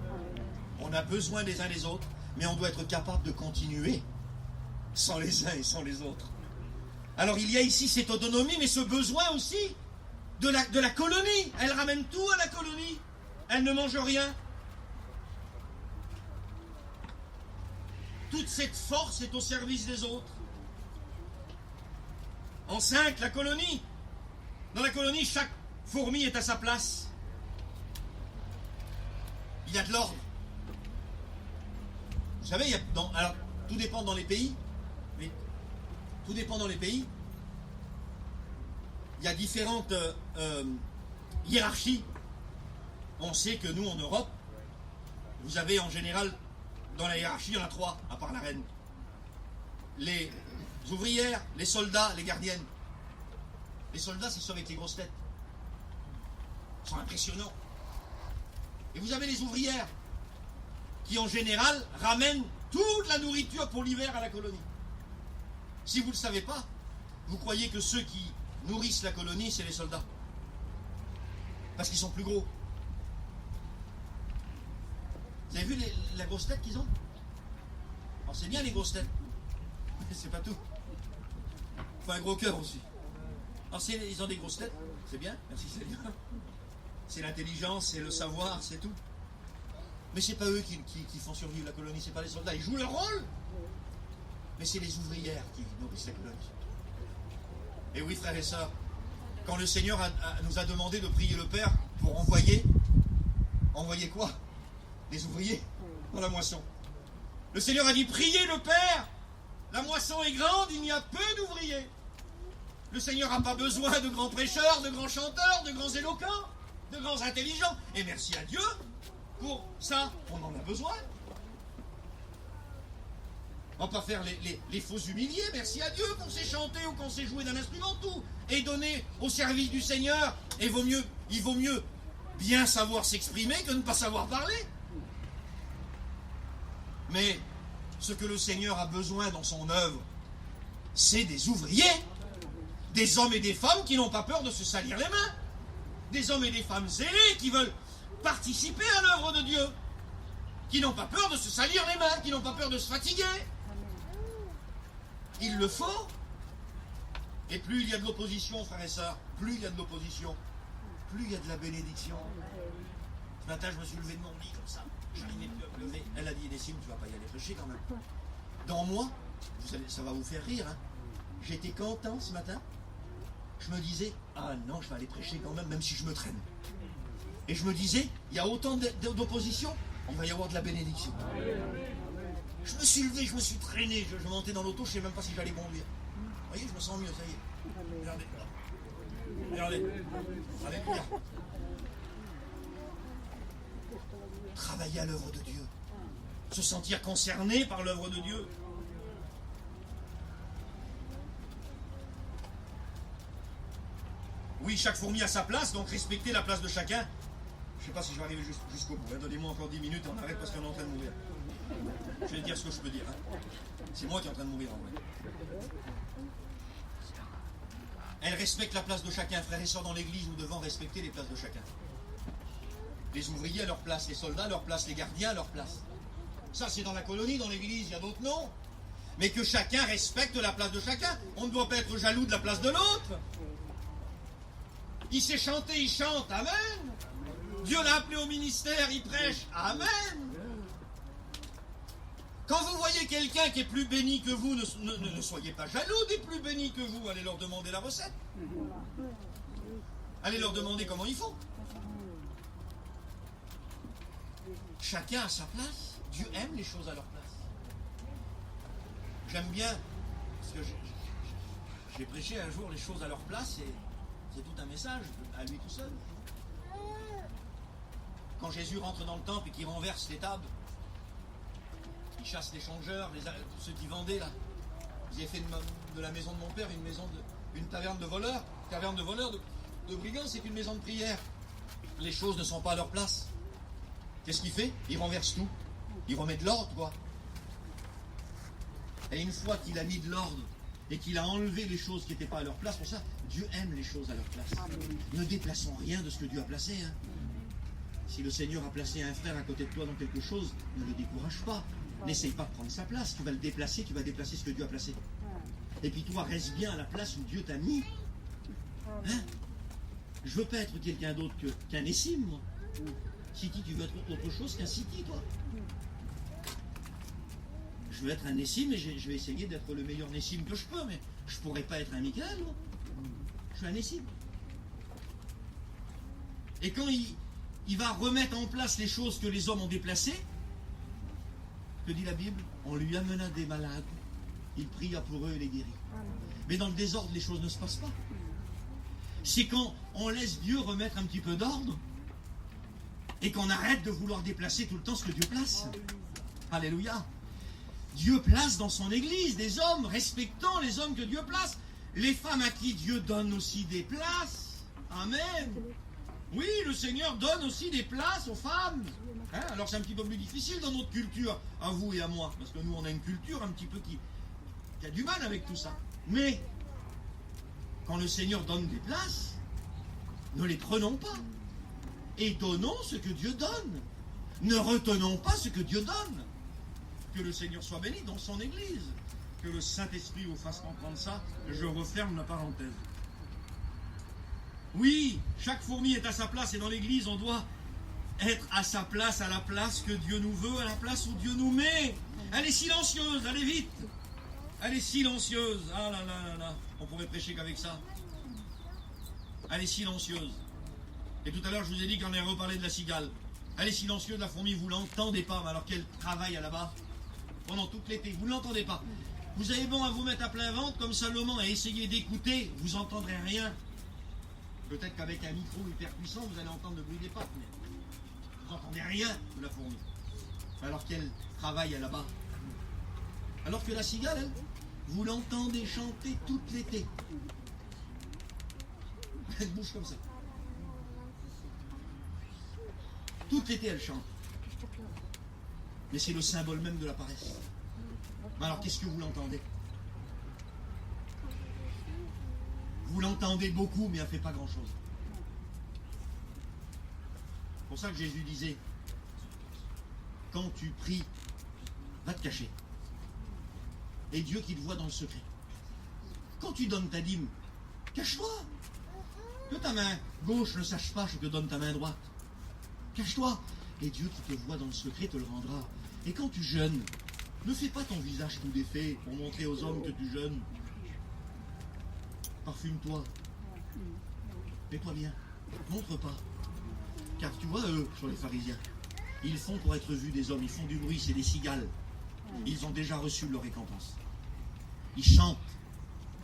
On a besoin des uns des autres, mais on doit être capable de continuer sans les uns et sans les autres. Alors il y a ici cette autonomie, mais ce besoin aussi de la colonie. Elle ramène tout à la colonie. Elle ne mange rien. Toute cette force est au service des autres. En 5, la colonie. Dans la colonie, chaque fourmi est à sa place. Il y a de l'ordre. Vous savez, alors, tout dépend dans les pays, mais tout dépend dans les pays. Il y a différentes hiérarchies. On sait que nous, en Europe, vous avez en général, dans la hiérarchie, il y en a 3, à part la reine. Les ouvrières, les soldats, les gardiennes. Les soldats, c'est ceux avec les grosses têtes. Ils sont impressionnants. Et vous avez les ouvrières, qui en général ramènent toute la nourriture pour l'hiver à la colonie. Si vous ne le savez pas, vous croyez que ceux qui nourrissent la colonie, c'est les soldats. Parce qu'ils sont plus gros. Vous avez vu la grosse tête qu'ils ont? Alors c'est bien les grosses têtes, mais c'est pas tout. Il faut un gros cœur aussi. Alors ils ont des grosses têtes, c'est bien, merci Seigneur. C'est l'intelligence, c'est le savoir, c'est tout. Mais c'est pas eux qui font survivre la colonie, c'est pas les soldats, ils jouent leur rôle. Mais c'est les ouvrières qui nourrissent la colonie. Et oui, frères et sœurs, quand le Seigneur nous a demandé de prier le Père pour envoyer quoi? Des ouvriers dans la moisson. Le Seigneur a dit, priez le Père, la moisson est grande, il y a peu d'ouvriers. Le Seigneur n'a pas besoin de grands prêcheurs, de grands chanteurs, de grands éloquents. de grands intelligents. Et merci à Dieu pour ça. On en a besoin. On va pas faire les faux humiliés. Merci à Dieu qu'on sait chanter ou qu'on sait jouer d'un instrument, tout est donné au service du Seigneur. Et il vaut mieux bien savoir s'exprimer que ne pas savoir parler. Mais ce que le Seigneur a besoin dans son œuvre, c'est des ouvriers, des hommes et des femmes qui n'ont pas peur de se salir les mains, des hommes et des femmes zélés qui veulent participer à l'œuvre de Dieu, qui n'ont pas peur de se salir les mains, qui n'ont pas peur de se fatiguer. Il le faut. Et plus il y a de l'opposition, frères et sœurs, plus il y a de l'opposition, plus il y a de la bénédiction. Ce matin, je me suis levé de mon lit comme ça. J'arrivais plus à me lever. Elle a dit, Nessim, tu vas pas y aller prêcher quand même. Dans moi, ça va vous faire rire, hein. J'étais content ce matin. Je me disais, ah non, je vais aller prêcher quand même si je me traîne. Et je me disais, il y a autant d'opposition, on va y avoir de la bénédiction. Je me suis levé, je me suis traîné, je montais dans l'auto, je ne sais même pas si j'allais conduire. Vous voyez, je me sens mieux, ça y est. Regardez. Regardez. Alléluia. Travailler à l'œuvre de Dieu. Se sentir concerné par l'œuvre de Dieu. Oui, chaque fourmi a sa place, donc respecter la place de chacun. Je ne sais pas si je vais arriver jusqu'au bout. Donnez-moi encore 10 minutes et on arrête parce qu'on est en train de mourir. Je vais dire ce que je peux dire. Hein. C'est moi qui est en train de mourir en vrai. Elle respecte la place de chacun. Frères et sœurs, dans l'église, nous devons respecter les places de chacun. Les ouvriers à leur place, les soldats à leur place, les gardiens à leur place. Ça, c'est dans la colonie, dans l'église, il y a d'autres noms. Mais que chacun respecte la place de chacun. On ne doit pas être jaloux de la place de l'autre. Il sait chanter, il chante. Amen. Dieu l'a appelé au ministère, il prêche. Amen. Quand vous voyez quelqu'un qui est plus béni que vous, ne soyez pas jaloux des plus bénis que vous. Allez leur demander la recette. Allez leur demander comment ils font. Chacun a sa place. Dieu aime les choses à leur place. J'aime bien, parce que j'ai prêché un jour les choses à leur place, et c'est tout un message à lui tout seul. Quand Jésus rentre dans le temple et qu'il renverse les tables, il chasse les changeurs, ceux qui vendaient là. Ils avaient fait de la maison de mon père une taverne de voleurs. Taverne de voleurs, de brigands, c'est une maison de prière. Les choses ne sont pas à leur place. Qu'est-ce qu'il fait? Il renverse tout. Il remet de l'ordre, quoi. Et une fois qu'il a mis de l'ordre et qu'il a enlevé les choses qui n'étaient pas à leur place, pour ça, Dieu aime les choses à leur place. Ne déplaçons rien de ce que Dieu a placé. Hein. Si le Seigneur a placé un frère à côté de toi dans quelque chose, ne le décourage pas. N'essaye pas de prendre sa place. Tu vas le déplacer, tu vas déplacer ce que Dieu a placé. Et puis toi, reste bien à la place où Dieu t'a mis. Hein? Je veux pas être quelqu'un d'autre qu'un Nessim, moi. Siti, tu veux être autre chose qu'un Siti, toi? Je veux être un Nessim et je vais essayer d'être le meilleur Nessim que je peux, mais je pourrais pas être un Michael, moi. Je suis un Nessim. Et quand il va remettre en place les choses que les hommes ont déplacées, que dit la Bible? On lui amena des malades, il pria pour eux et les guérit. Mais dans le désordre, les choses ne se passent pas. C'est quand on laisse Dieu remettre un petit peu d'ordre et qu'on arrête de vouloir déplacer tout le temps ce que Dieu place. Alléluia. Dieu place dans son église des hommes, respectant les hommes que Dieu place. Les femmes à qui Dieu donne aussi des places. Amen. Oui, le Seigneur donne aussi des places aux femmes. Hein? Alors c'est un petit peu plus difficile dans notre culture, à vous et à moi, parce que nous on a une culture un petit peu qui a du mal avec tout ça. Mais quand le Seigneur donne des places, ne les prenons pas. Et donnons ce que Dieu donne. Ne retenons pas ce que Dieu donne. Que le Seigneur soit béni dans son Église. Que le Saint-Esprit vous fasse comprendre ça. Je referme la parenthèse. Oui, chaque fourmi est à sa place et dans l'Église, on doit être à sa place, à la place que Dieu nous veut, à la place où Dieu nous met. Elle est silencieuse, allez vite. Elle est silencieuse. Ah là là là là, on pourrait prêcher qu'avec ça. Elle est silencieuse. Et tout à l'heure, je vous ai dit qu'on allait reparler de la cigale. Elle est silencieuse, la fourmi, vous l'entendez pas, mais alors qu'elle travaille là-bas pendant toute l'été, vous ne l'entendez pas. Vous avez bon à vous mettre à plein ventre comme Salomon et essayer d'écouter, vous n'entendrez rien. Peut-être qu'avec un micro hyper puissant, vous allez entendre le bruit des pattes, mais vous n'entendez rien de la fourmi. Alors qu'elle travaille là-bas. Alors que la cigale, elle, vous l'entendez chanter tout l'été. Elle bouge comme ça. Tout l'été, elle chante. Mais c'est le symbole même de la paresse. Mais alors, qu'est-ce que vous l'entendez? Vous l'entendez beaucoup, mais elle ne fait pas grand-chose. C'est pour ça que Jésus disait, quand tu pries, va te cacher. Et Dieu qui te voit dans le secret. Quand tu donnes ta dîme, cache-toi. Que ta main gauche ne sache pas ce que donne ta main droite. Cache-toi. Et Dieu qui te voit dans le secret te le rendra. Et quand tu jeûnes, ne fais pas ton visage tout défait pour montrer aux hommes que tu jeûnes. Parfume-toi. Fais-toi bien. Montre pas. Car tu vois, eux, sur les pharisiens, ils font pour être vus des hommes. Ils font du bruit, c'est des cigales. Ils ont déjà reçu leur récompense. Ils chantent.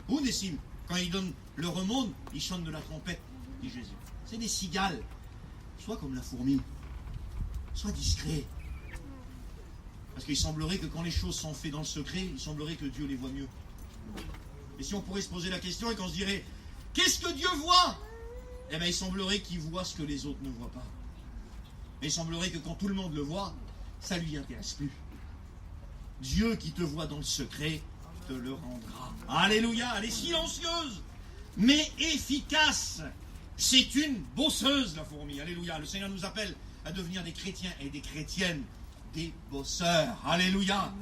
Onessim, quand ils donnent le remonde, ils chantent de la trompette, dit Jésus. C'est des cigales. Sois comme la fourmi. Sois discret. Parce qu'il semblerait que quand les choses sont faites dans le secret, il semblerait que Dieu les voit mieux. Et si on pourrait se poser la question et qu'on se dirait, qu'est-ce que Dieu voit? Eh bien, il semblerait qu'il voit ce que les autres ne voient pas. Mais il semblerait que quand tout le monde le voit, ça ne lui intéresse plus. Dieu qui te voit dans le secret te le rendra. Alléluia, elle est silencieuse, mais efficace. C'est une bosseuse, la fourmi. Alléluia, le Seigneur nous appelle à devenir des chrétiens et des chrétiennes, des bosseurs. Alléluia,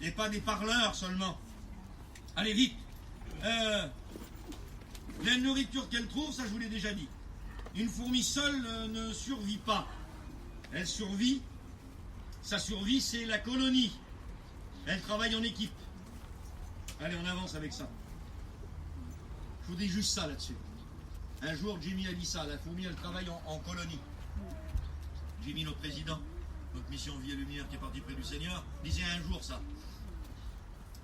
et pas des parleurs seulement. Allez, vite. La nourriture qu'elle trouve, ça je vous l'ai déjà dit. Une fourmi seule ne survit pas. Elle survit. Sa survie, c'est la colonie. Elle travaille en équipe. Allez, on avance avec ça. Je vous dis juste ça là-dessus. Un jour, Jimmy a dit ça. La fourmi, elle travaille en colonie. Jimmy, notre président, notre mission Vie et Lumière qui est parti près du Seigneur, disait un jour ça.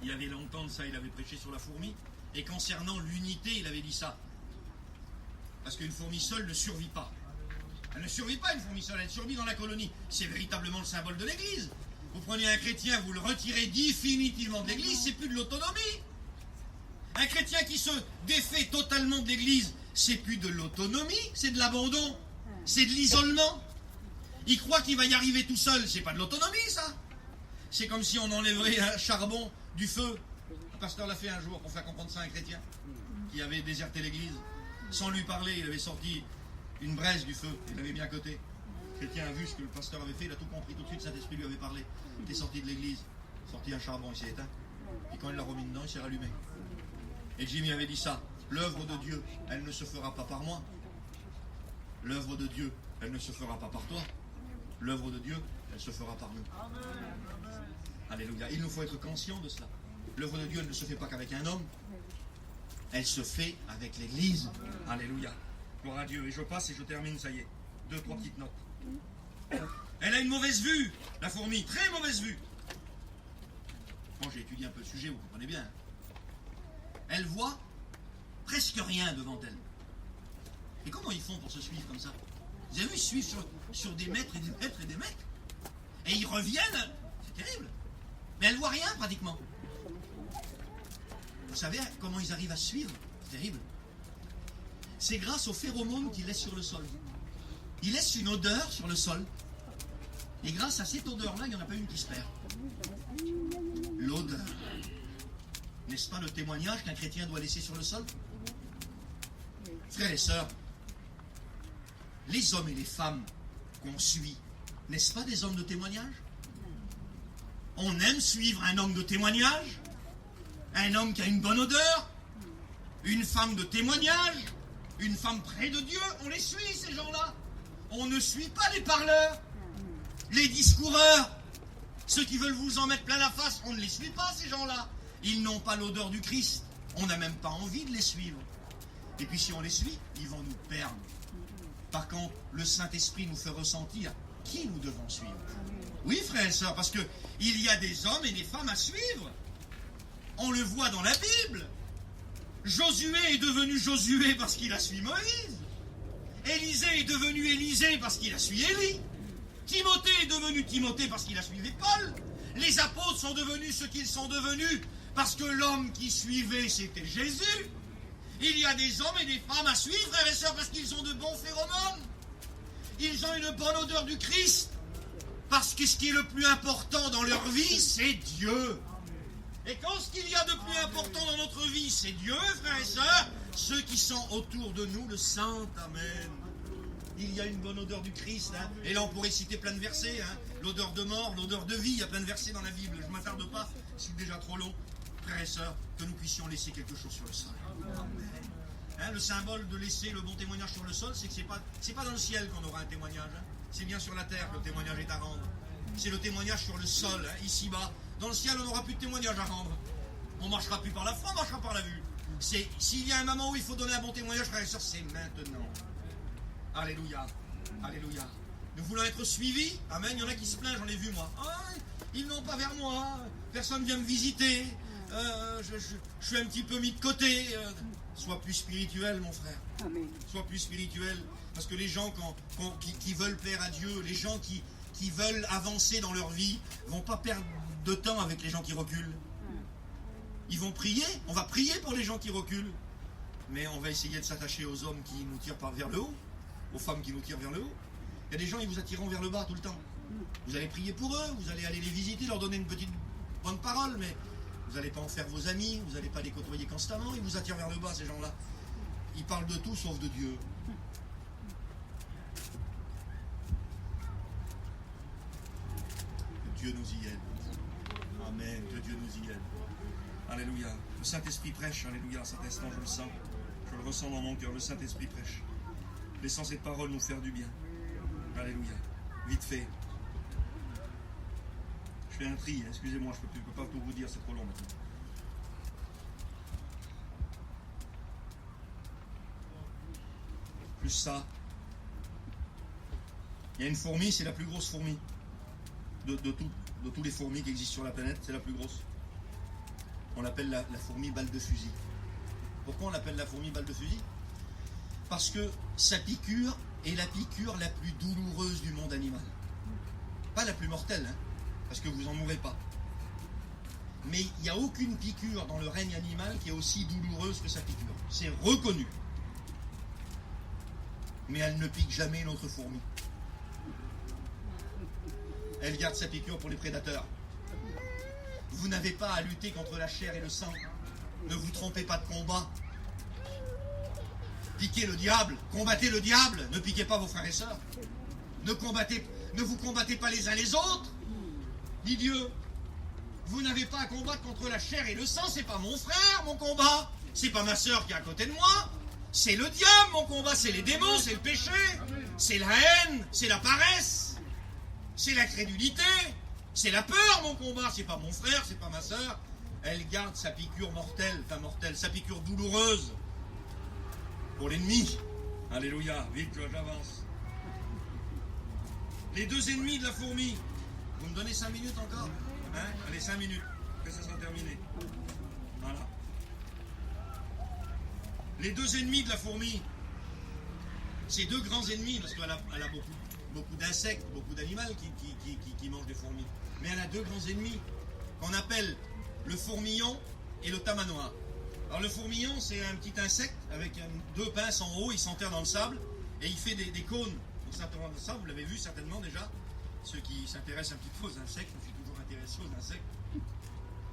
Il y avait longtemps de ça, il avait prêché sur la fourmi. Et concernant l'unité, il avait dit ça. Parce qu'une fourmi seule ne survit pas. Elle ne survit pas, une fourmi seule, elle survit dans la colonie. C'est véritablement le symbole de l'Église. Vous prenez un chrétien, vous le retirez définitivement de l'Église, c'est plus de l'autonomie. Un chrétien qui se défait totalement de l'Église, c'est plus de l'autonomie, c'est de l'abandon, c'est de l'isolement. Il croit qu'il va y arriver tout seul, c'est pas de l'autonomie ça. C'est comme si on enlèverait un charbon du feu. Le pasteur l'a fait un jour pour faire comprendre ça à un chrétien qui avait déserté l'Église. Sans lui parler, il avait sorti une braise du feu, il l'avait mis à côté. Le chrétien a vu ce que le pasteur avait fait, il a tout compris, tout de suite Saint-Esprit lui avait parlé. Il était sorti de l'église, sorti un charbon, il s'est éteint. Et quand il l'a remis dedans, il s'est rallumé. Et Jimmy avait dit ça, l'œuvre de Dieu, elle ne se fera pas par moi. L'œuvre de Dieu, elle ne se fera pas par toi. L'œuvre de Dieu, elle se fera par nous. Alléluia. Il nous faut être conscients de cela. L'œuvre de Dieu, elle ne se fait pas qu'avec un homme. Elle se fait avec l'Église. Alléluia. Gloire à Dieu. Et je passe et je termine, ça y est. 2-3 petites notes. Elle a une mauvaise vue, la fourmi, très mauvaise vue. Bon, j'ai étudié un peu le sujet, vous comprenez bien. Elle voit presque rien devant elle. Et comment ils font pour se suivre comme ça? Vous avez vu, ils suivent sur des mètres et des mètres et des mètres. Et ils reviennent, c'est terrible. Mais elle voit rien pratiquement. Vous savez comment ils arrivent à suivre? C'est terrible. C'est grâce aux phéromones qu'ils laissent sur le sol. Ils laissent une odeur sur le sol. Et grâce à cette odeur-là, il n'y en a pas une qui se perd. L'odeur. N'est-ce pas le témoignage qu'un chrétien doit laisser sur le sol? Frères et sœurs, les hommes et les femmes qu'on suit, n'est-ce pas des hommes de témoignage? On aime suivre un homme de témoignage, un homme qui a une bonne odeur, une femme de témoignage, une femme près de Dieu. On les suit, ces gens-là. On ne suit pas les parleurs, les discoureurs, ceux qui veulent vous en mettre plein la face. On ne les suit pas, ces gens-là. Ils n'ont pas l'odeur du Christ. On n'a même pas envie de les suivre. Et puis si on les suit, ils vont nous perdre. Par contre, le Saint-Esprit nous fait ressentir qui nous devons suivre. Oui, frères et sœurs, parce qu'il y a des hommes et des femmes à suivre. On le voit dans la Bible. Josué est devenu Josué parce qu'il a suivi Moïse. Élisée est devenu Élisée parce qu'il a suivi Élie. Timothée est devenu Timothée parce qu'il a suivi Paul. Les apôtres sont devenus ce qu'ils sont devenus parce que l'homme qui suivait, c'était Jésus. Il y a des hommes et des femmes à suivre, frères et sœurs, parce qu'ils ont de bons phéromones. Ils ont une bonne odeur du Christ. Parce que ce qui est le plus important dans leur vie, c'est Dieu. Et quand ce qu'il y a de plus important dans notre vie, c'est Dieu, frères et sœurs, ceux qui sont autour de nous le sentent. Amen. Il y a une bonne odeur du Christ. Hein. Et là, on pourrait citer plein de versets. Hein. L'odeur de mort, l'odeur de vie. Il y a plein de versets dans la Bible. Je ne m'attarde pas. C'est déjà trop long. Frères et sœurs, que nous puissions laisser quelque chose sur le sol. Amen. Hein, le symbole de laisser le bon témoignage sur le sol, c'est que c'est pas dans le ciel qu'on aura un témoignage. Hein. C'est bien sur la terre que le témoignage est à rendre. C'est le témoignage sur le sol, hein, ici-bas. Dans le ciel, on n'aura plus de témoignage à rendre. On ne marchera plus par la foi, on marchera par la vue. S'il y a un moment où il faut donner un bon témoignage, frères et sœurs, c'est maintenant. Alléluia. Alléluia. Nous voulons être suivis. Amen. Il y en a qui se plaignent, j'en ai vu moi. Ah, ils n'ont pas vers moi. Personne ne vient me visiter. Je suis un petit peu mis de côté. Sois plus spirituel, mon frère. Amen. Sois plus spirituel. Parce que les gens qui veulent plaire à Dieu, les gens qui veulent avancer dans leur vie, ne vont pas perdre de temps avec les gens qui reculent. Ils vont prier. On va prier pour les gens qui reculent. Mais on va essayer de s'attacher aux hommes qui nous tirent vers le haut, aux femmes qui nous tirent vers le haut. Il y a des gens, ils vous attireront vers le bas tout le temps. Vous allez prier pour eux, vous allez aller les visiter, leur donner une petite bonne parole, mais vous n'allez pas en faire vos amis, vous n'allez pas les côtoyer constamment, ils vous attirent vers le bas, ces gens-là. Ils parlent de tout sauf de Dieu. Que Dieu nous y aide. Amen, que Dieu nous y aide. Alléluia. Le Saint-Esprit prêche, alléluia, à cet instant, je le sens. Je le ressens dans mon cœur, le Saint-Esprit prêche. Laissons cette parole nous faire du bien. Alléluia. Vite fait. Je fais un tri, excusez-moi, je ne peux pas tout vous dire, c'est trop long maintenant. Plus ça. Il y a une fourmi, c'est la plus grosse fourmi. De tous les fourmis qui existent sur la planète, c'est la plus grosse. On l'appelle la fourmi balle de fusil. Pourquoi on l'appelle la fourmi balle de fusil? Parce que sa piqûre est la piqûre la plus douloureuse du monde animal. Pas la plus mortelle, hein, parce que vous n'en mourrez pas. Mais il n'y a aucune piqûre dans le règne animal qui est aussi douloureuse que sa piqûre. C'est reconnu. Mais elle ne pique jamais une autre fourmi. Elle garde sa piqûre pour les prédateurs. Vous n'avez pas à lutter contre la chair et le sang. Ne vous trompez pas de combat. Piquez le diable, combattez le diable, ne piquez pas vos frères et sœurs. Ne vous combattez pas les uns les autres. Dit Dieu. Vous n'avez pas à combattre contre la chair et le sang, c'est pas mon frère, mon combat. C'est pas ma sœur qui est à côté de moi. C'est le diable, mon combat, c'est les démons, c'est le péché. C'est la haine, c'est la paresse. C'est l'incrédulité. C'est la peur, mon combat. C'est pas mon frère, c'est pas ma sœur. Elle garde sa piqûre mortelle, sa piqûre douloureuse pour l'ennemi. Alléluia, vite, j'avance. Les deux ennemis de la fourmi. Vous me donnez 5 minutes encore, hein? Allez, 5 minutes, que ça sera terminé. Voilà. Les deux ennemis de la fourmi, c'est deux grands ennemis, parce qu'elle a beaucoup d'insectes, beaucoup d'animaux qui mangent des fourmis. Mais elle a deux grands ennemis, qu'on appelle le fourmillon et le tamanoir. Alors le fourmillon, c'est un petit insecte avec deux pinces en haut, il s'enterre dans le sable, et il fait des cônes. Il s'enterre dans le sable, vous l'avez vu certainement déjà. Ceux qui s'intéressent un petit peu aux insectes, je suis toujours intéressé aux insectes.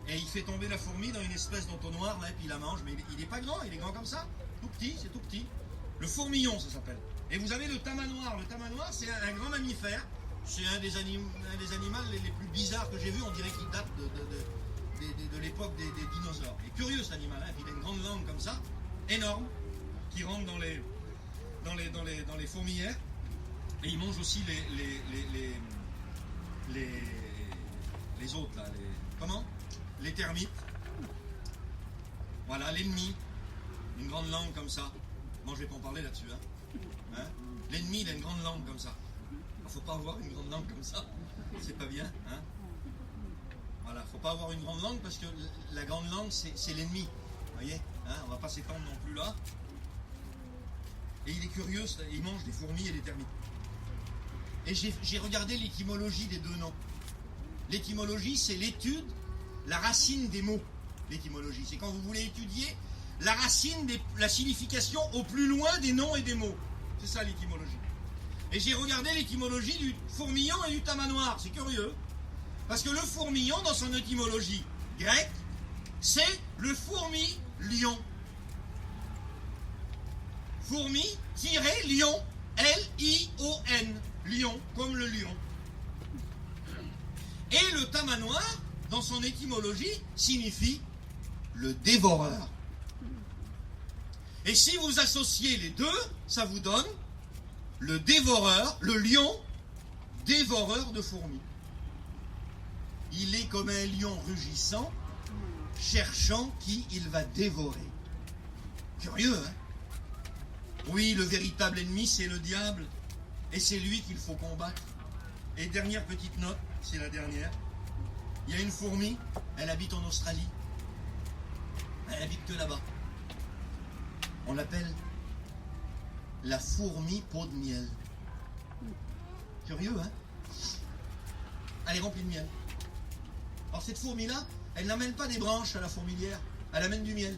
Et il fait tomber la fourmi dans une espèce d'entonnoir, là, et puis il la mange. Mais il n'est pas grand, il est grand comme ça. Tout petit, c'est tout petit. Le fourmillon, ça s'appelle. Et vous avez le tamanoir. Le tamanoir, c'est un grand mammifère. C'est un des animaux les plus bizarres que j'ai vu. On dirait qu'il date de l'époque des dinosaures. Il est curieux cet animal, hein. Il a une grande langue comme ça, énorme, qui rentre dans les fourmilières. Et il mange aussi les autres, là. Comment? Les termites. Voilà, l'ennemi. Une grande langue comme ça. Bon, je vais pas en parler là-dessus. Hein? L'ennemi, il a une grande langue comme ça. Il ne faut pas avoir une grande langue comme ça. C'est pas bien. Hein? Voilà, il ne faut pas avoir une grande langue parce que la grande langue, c'est l'ennemi. Vous voyez, hein? On ne va pas s'étendre non plus là. Et il est curieux, il mange des fourmis et des termites. Et j'ai regardé l'étymologie des deux noms. L'étymologie, c'est l'étude, la racine des mots. L'étymologie, c'est quand vous voulez étudier la racine, la signification au plus loin des noms et des mots. C'est ça l'étymologie. Et j'ai regardé l'étymologie du fourmillon et du tamanoir. C'est curieux. Parce que le fourmillon, dans son étymologie grecque, c'est le fourmi-lion. Fourmi-lion. L-I-O-N. Lion, comme le lion. Et le tamanoir, dans son étymologie, signifie le dévoreur. Et si vous associez les deux, ça vous donne le dévoreur, le lion dévoreur de fourmis. Il est comme un lion rugissant, cherchant qui il va dévorer. Curieux, hein? Oui, le véritable ennemi, c'est le diable. Et c'est lui qu'il faut combattre. Et dernière petite note, c'est la dernière. Il y a une fourmi, elle habite en Australie. Elle habite que là-bas. On l'appelle la fourmi peau de miel. Curieux, hein? Elle est remplie de miel. Alors cette fourmi-là, elle n'amène pas des branches à la fourmilière, elle amène du miel.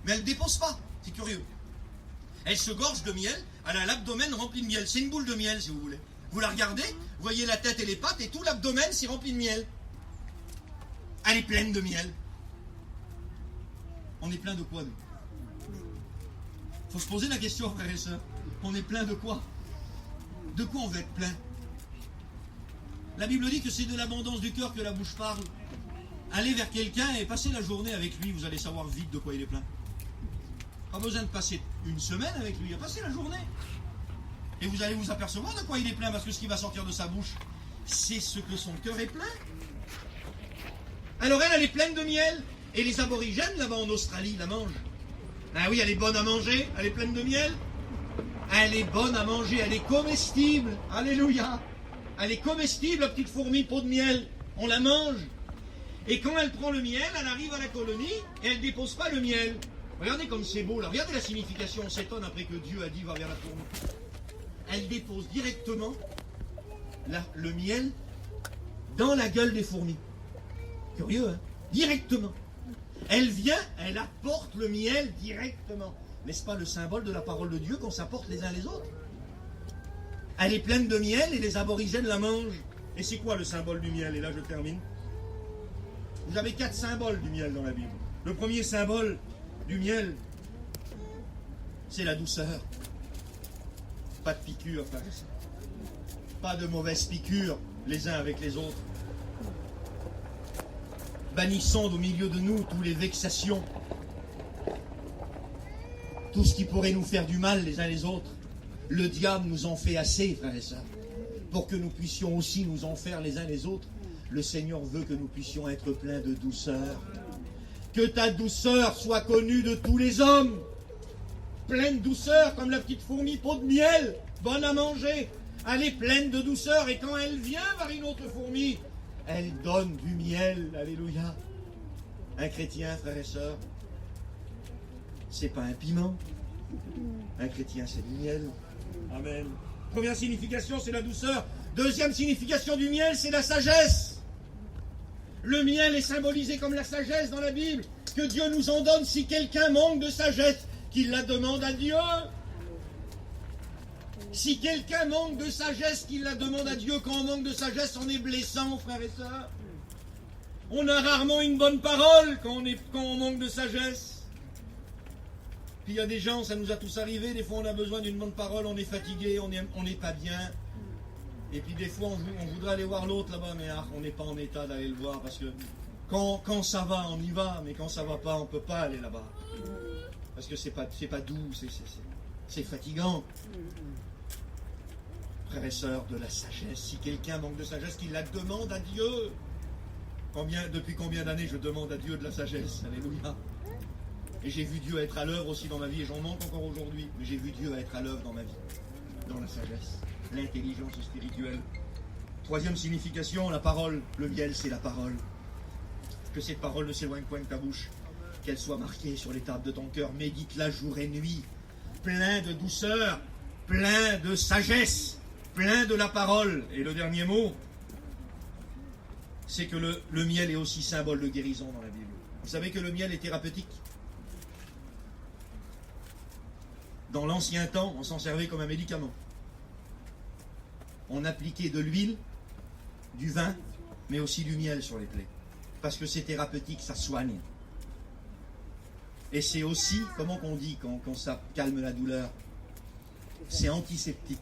Mais elle ne dépose pas, c'est curieux. Elle se gorge de miel, elle a l'abdomen rempli de miel. C'est une boule de miel, si vous voulez. Vous la regardez, vous voyez la tête et les pattes, et tout l'abdomen, c'est rempli de miel. Elle est pleine de miel. On est plein de quoi, nous? Il faut se poser la question, frères et sœurs. On est plein de quoi? De quoi on veut être plein? La Bible dit que c'est de l'abondance du cœur que la bouche parle. Allez vers quelqu'un et passez la journée avec lui, vous allez savoir vite de quoi il est plein. Pas besoin de passer une semaine avec lui, passez la journée. Et vous allez vous apercevoir de quoi il est plein, parce que ce qui va sortir de sa bouche, c'est ce que son cœur est plein. Alors elle est pleine de miel, et les aborigènes là-bas en Australie la mangent. Ah oui, elle est bonne à manger, elle est pleine de miel. Elle est bonne à manger, elle est comestible. Alléluia. Elle est comestible, la petite fourmi peau de miel. On la mange. Et quand elle prend le miel, elle arrive à la colonie et elle ne dépose pas le miel. Regardez comme c'est beau là. Regardez la signification. On s'étonne après que Dieu a dit va vers la fourmi. Elle dépose directement le miel dans la gueule des fourmis. Curieux, hein? Directement. Elle vient, elle apporte le miel directement. N'est-ce pas le symbole de la parole de Dieu qu'on s'apporte les uns les autres? Elle est pleine de miel et les aborigènes la mangent. Et c'est quoi le symbole du miel? Et là je termine. Vous avez 4 symboles du miel dans la Bible. Le premier symbole du miel, c'est la douceur. Pas de piqûres, frère. Pas de mauvaises piqûres les uns avec les autres. Bannissons au milieu de nous toutes les vexations, tout ce qui pourrait nous faire du mal les uns les autres. Le diable nous en fait assez, frères et sœurs, pour que nous puissions aussi nous en faire les uns les autres. Le Seigneur veut que nous puissions être pleins de douceur. Que ta douceur soit connue de tous les hommes. Pleine douceur, comme la petite fourmi peau de miel, bonne à manger. Elle est pleine de douceur, et quand elle vient vers une autre fourmi, elle donne du miel. Alléluia. Un chrétien, frères et sœurs, c'est pas un piment. Un chrétien, c'est du miel. Amen. Première signification, c'est la douceur. Deuxième signification du miel, c'est la sagesse. Le miel est symbolisé comme la sagesse dans la Bible. Que Dieu nous en donne. Si quelqu'un manque de sagesse, qu'il la demande à Dieu. Si quelqu'un manque de sagesse, qu'il la demande à Dieu. Quand on manque de sagesse, on est blessant, frères et sœurs. On a rarement une bonne parole quand on manque de sagesse. Puis il y a des gens, ça nous a tous arrivé, des fois on a besoin d'une bonne parole, on est fatigué, on n'est pas bien. Et puis des fois on voudrait aller voir l'autre là-bas, mais on n'est pas en état d'aller le voir, parce que quand ça va, on y va, mais quand ça va pas, on ne peut pas aller là-bas. Parce que c'est pas doux, c'est fatigant. Frères et sœurs, de la sagesse. Si quelqu'un manque de sagesse, qu'il la demande à Dieu. Depuis combien d'années je demande à Dieu de la sagesse? Alléluia. Et j'ai vu Dieu être à l'œuvre aussi dans ma vie, et j'en manque encore aujourd'hui, mais j'ai vu Dieu être à l'œuvre dans ma vie, dans la sagesse, l'intelligence spirituelle. Troisième signification, la parole. Le miel, c'est la parole. Que cette parole ne s'éloigne point de ta bouche, qu'elle soit marquée sur les tables de ton cœur. Médite-la jour et nuit, plein de douceur. plein de sagesse, plein de la parole. Et le dernier mot, c'est que le miel est aussi symbole de guérison dans la Bible. Vous savez que le miel est thérapeutique. Dans l'ancien temps, on s'en servait comme un médicament. On appliquait de l'huile, du vin, mais aussi du miel sur les plaies. Parce que c'est thérapeutique, ça soigne. Et c'est aussi, comment qu'on dit quand ça calme la douleur, c'est antiseptique.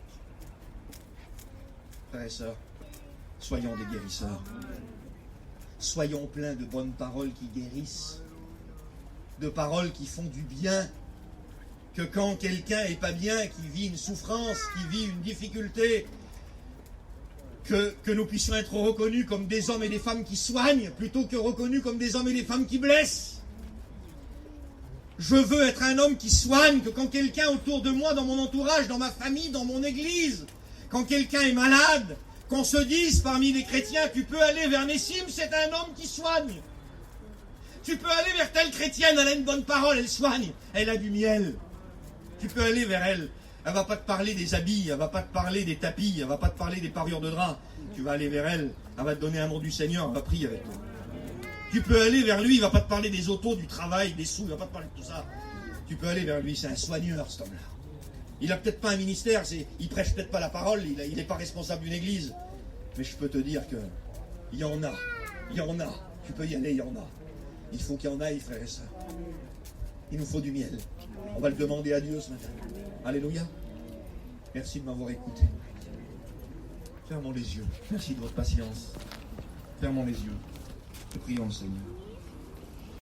Frères et sœurs, soyons des guérisseurs. Soyons pleins de bonnes paroles qui guérissent, de paroles qui font du bien, que quand quelqu'un est pas bien, qui vit une souffrance, qui vit une difficulté, que nous puissions être reconnus comme des hommes et des femmes qui soignent, plutôt que reconnus comme des hommes et des femmes qui blessent. Je veux être un homme qui soigne, que quand quelqu'un autour de moi, dans mon entourage, dans ma famille, dans mon église, quand quelqu'un est malade, qu'on se dise parmi les chrétiens, tu peux aller vers Nessim, c'est un homme qui soigne. Tu peux aller vers telle chrétienne, elle a une bonne parole, elle soigne, elle a du miel. Tu peux aller vers elle. Elle ne va pas te parler des habits, elle ne va pas te parler des tapis, elle ne va pas te parler des parures de drap. Tu vas aller vers elle, elle va te donner un nom du Seigneur, elle va prier avec toi. Tu peux aller vers lui, il ne va pas te parler des autos, du travail, des sous, il ne va pas te parler de tout ça. Tu peux aller vers lui, c'est un soigneur cet homme-là. Il n'a peut-être pas un ministère, il prêche peut-être pas la parole, il n'est pas responsable d'une église. Mais je peux te dire qu'il y en a. Tu peux y aller, il y en a. Il faut qu'il y en aille, frères et sœurs. Il nous faut du miel. On va le demander à Dieu ce matin. Alléluia. Merci de m'avoir écouté. Fermons les yeux. Merci de votre patience. Fermons les yeux. Prions le Seigneur.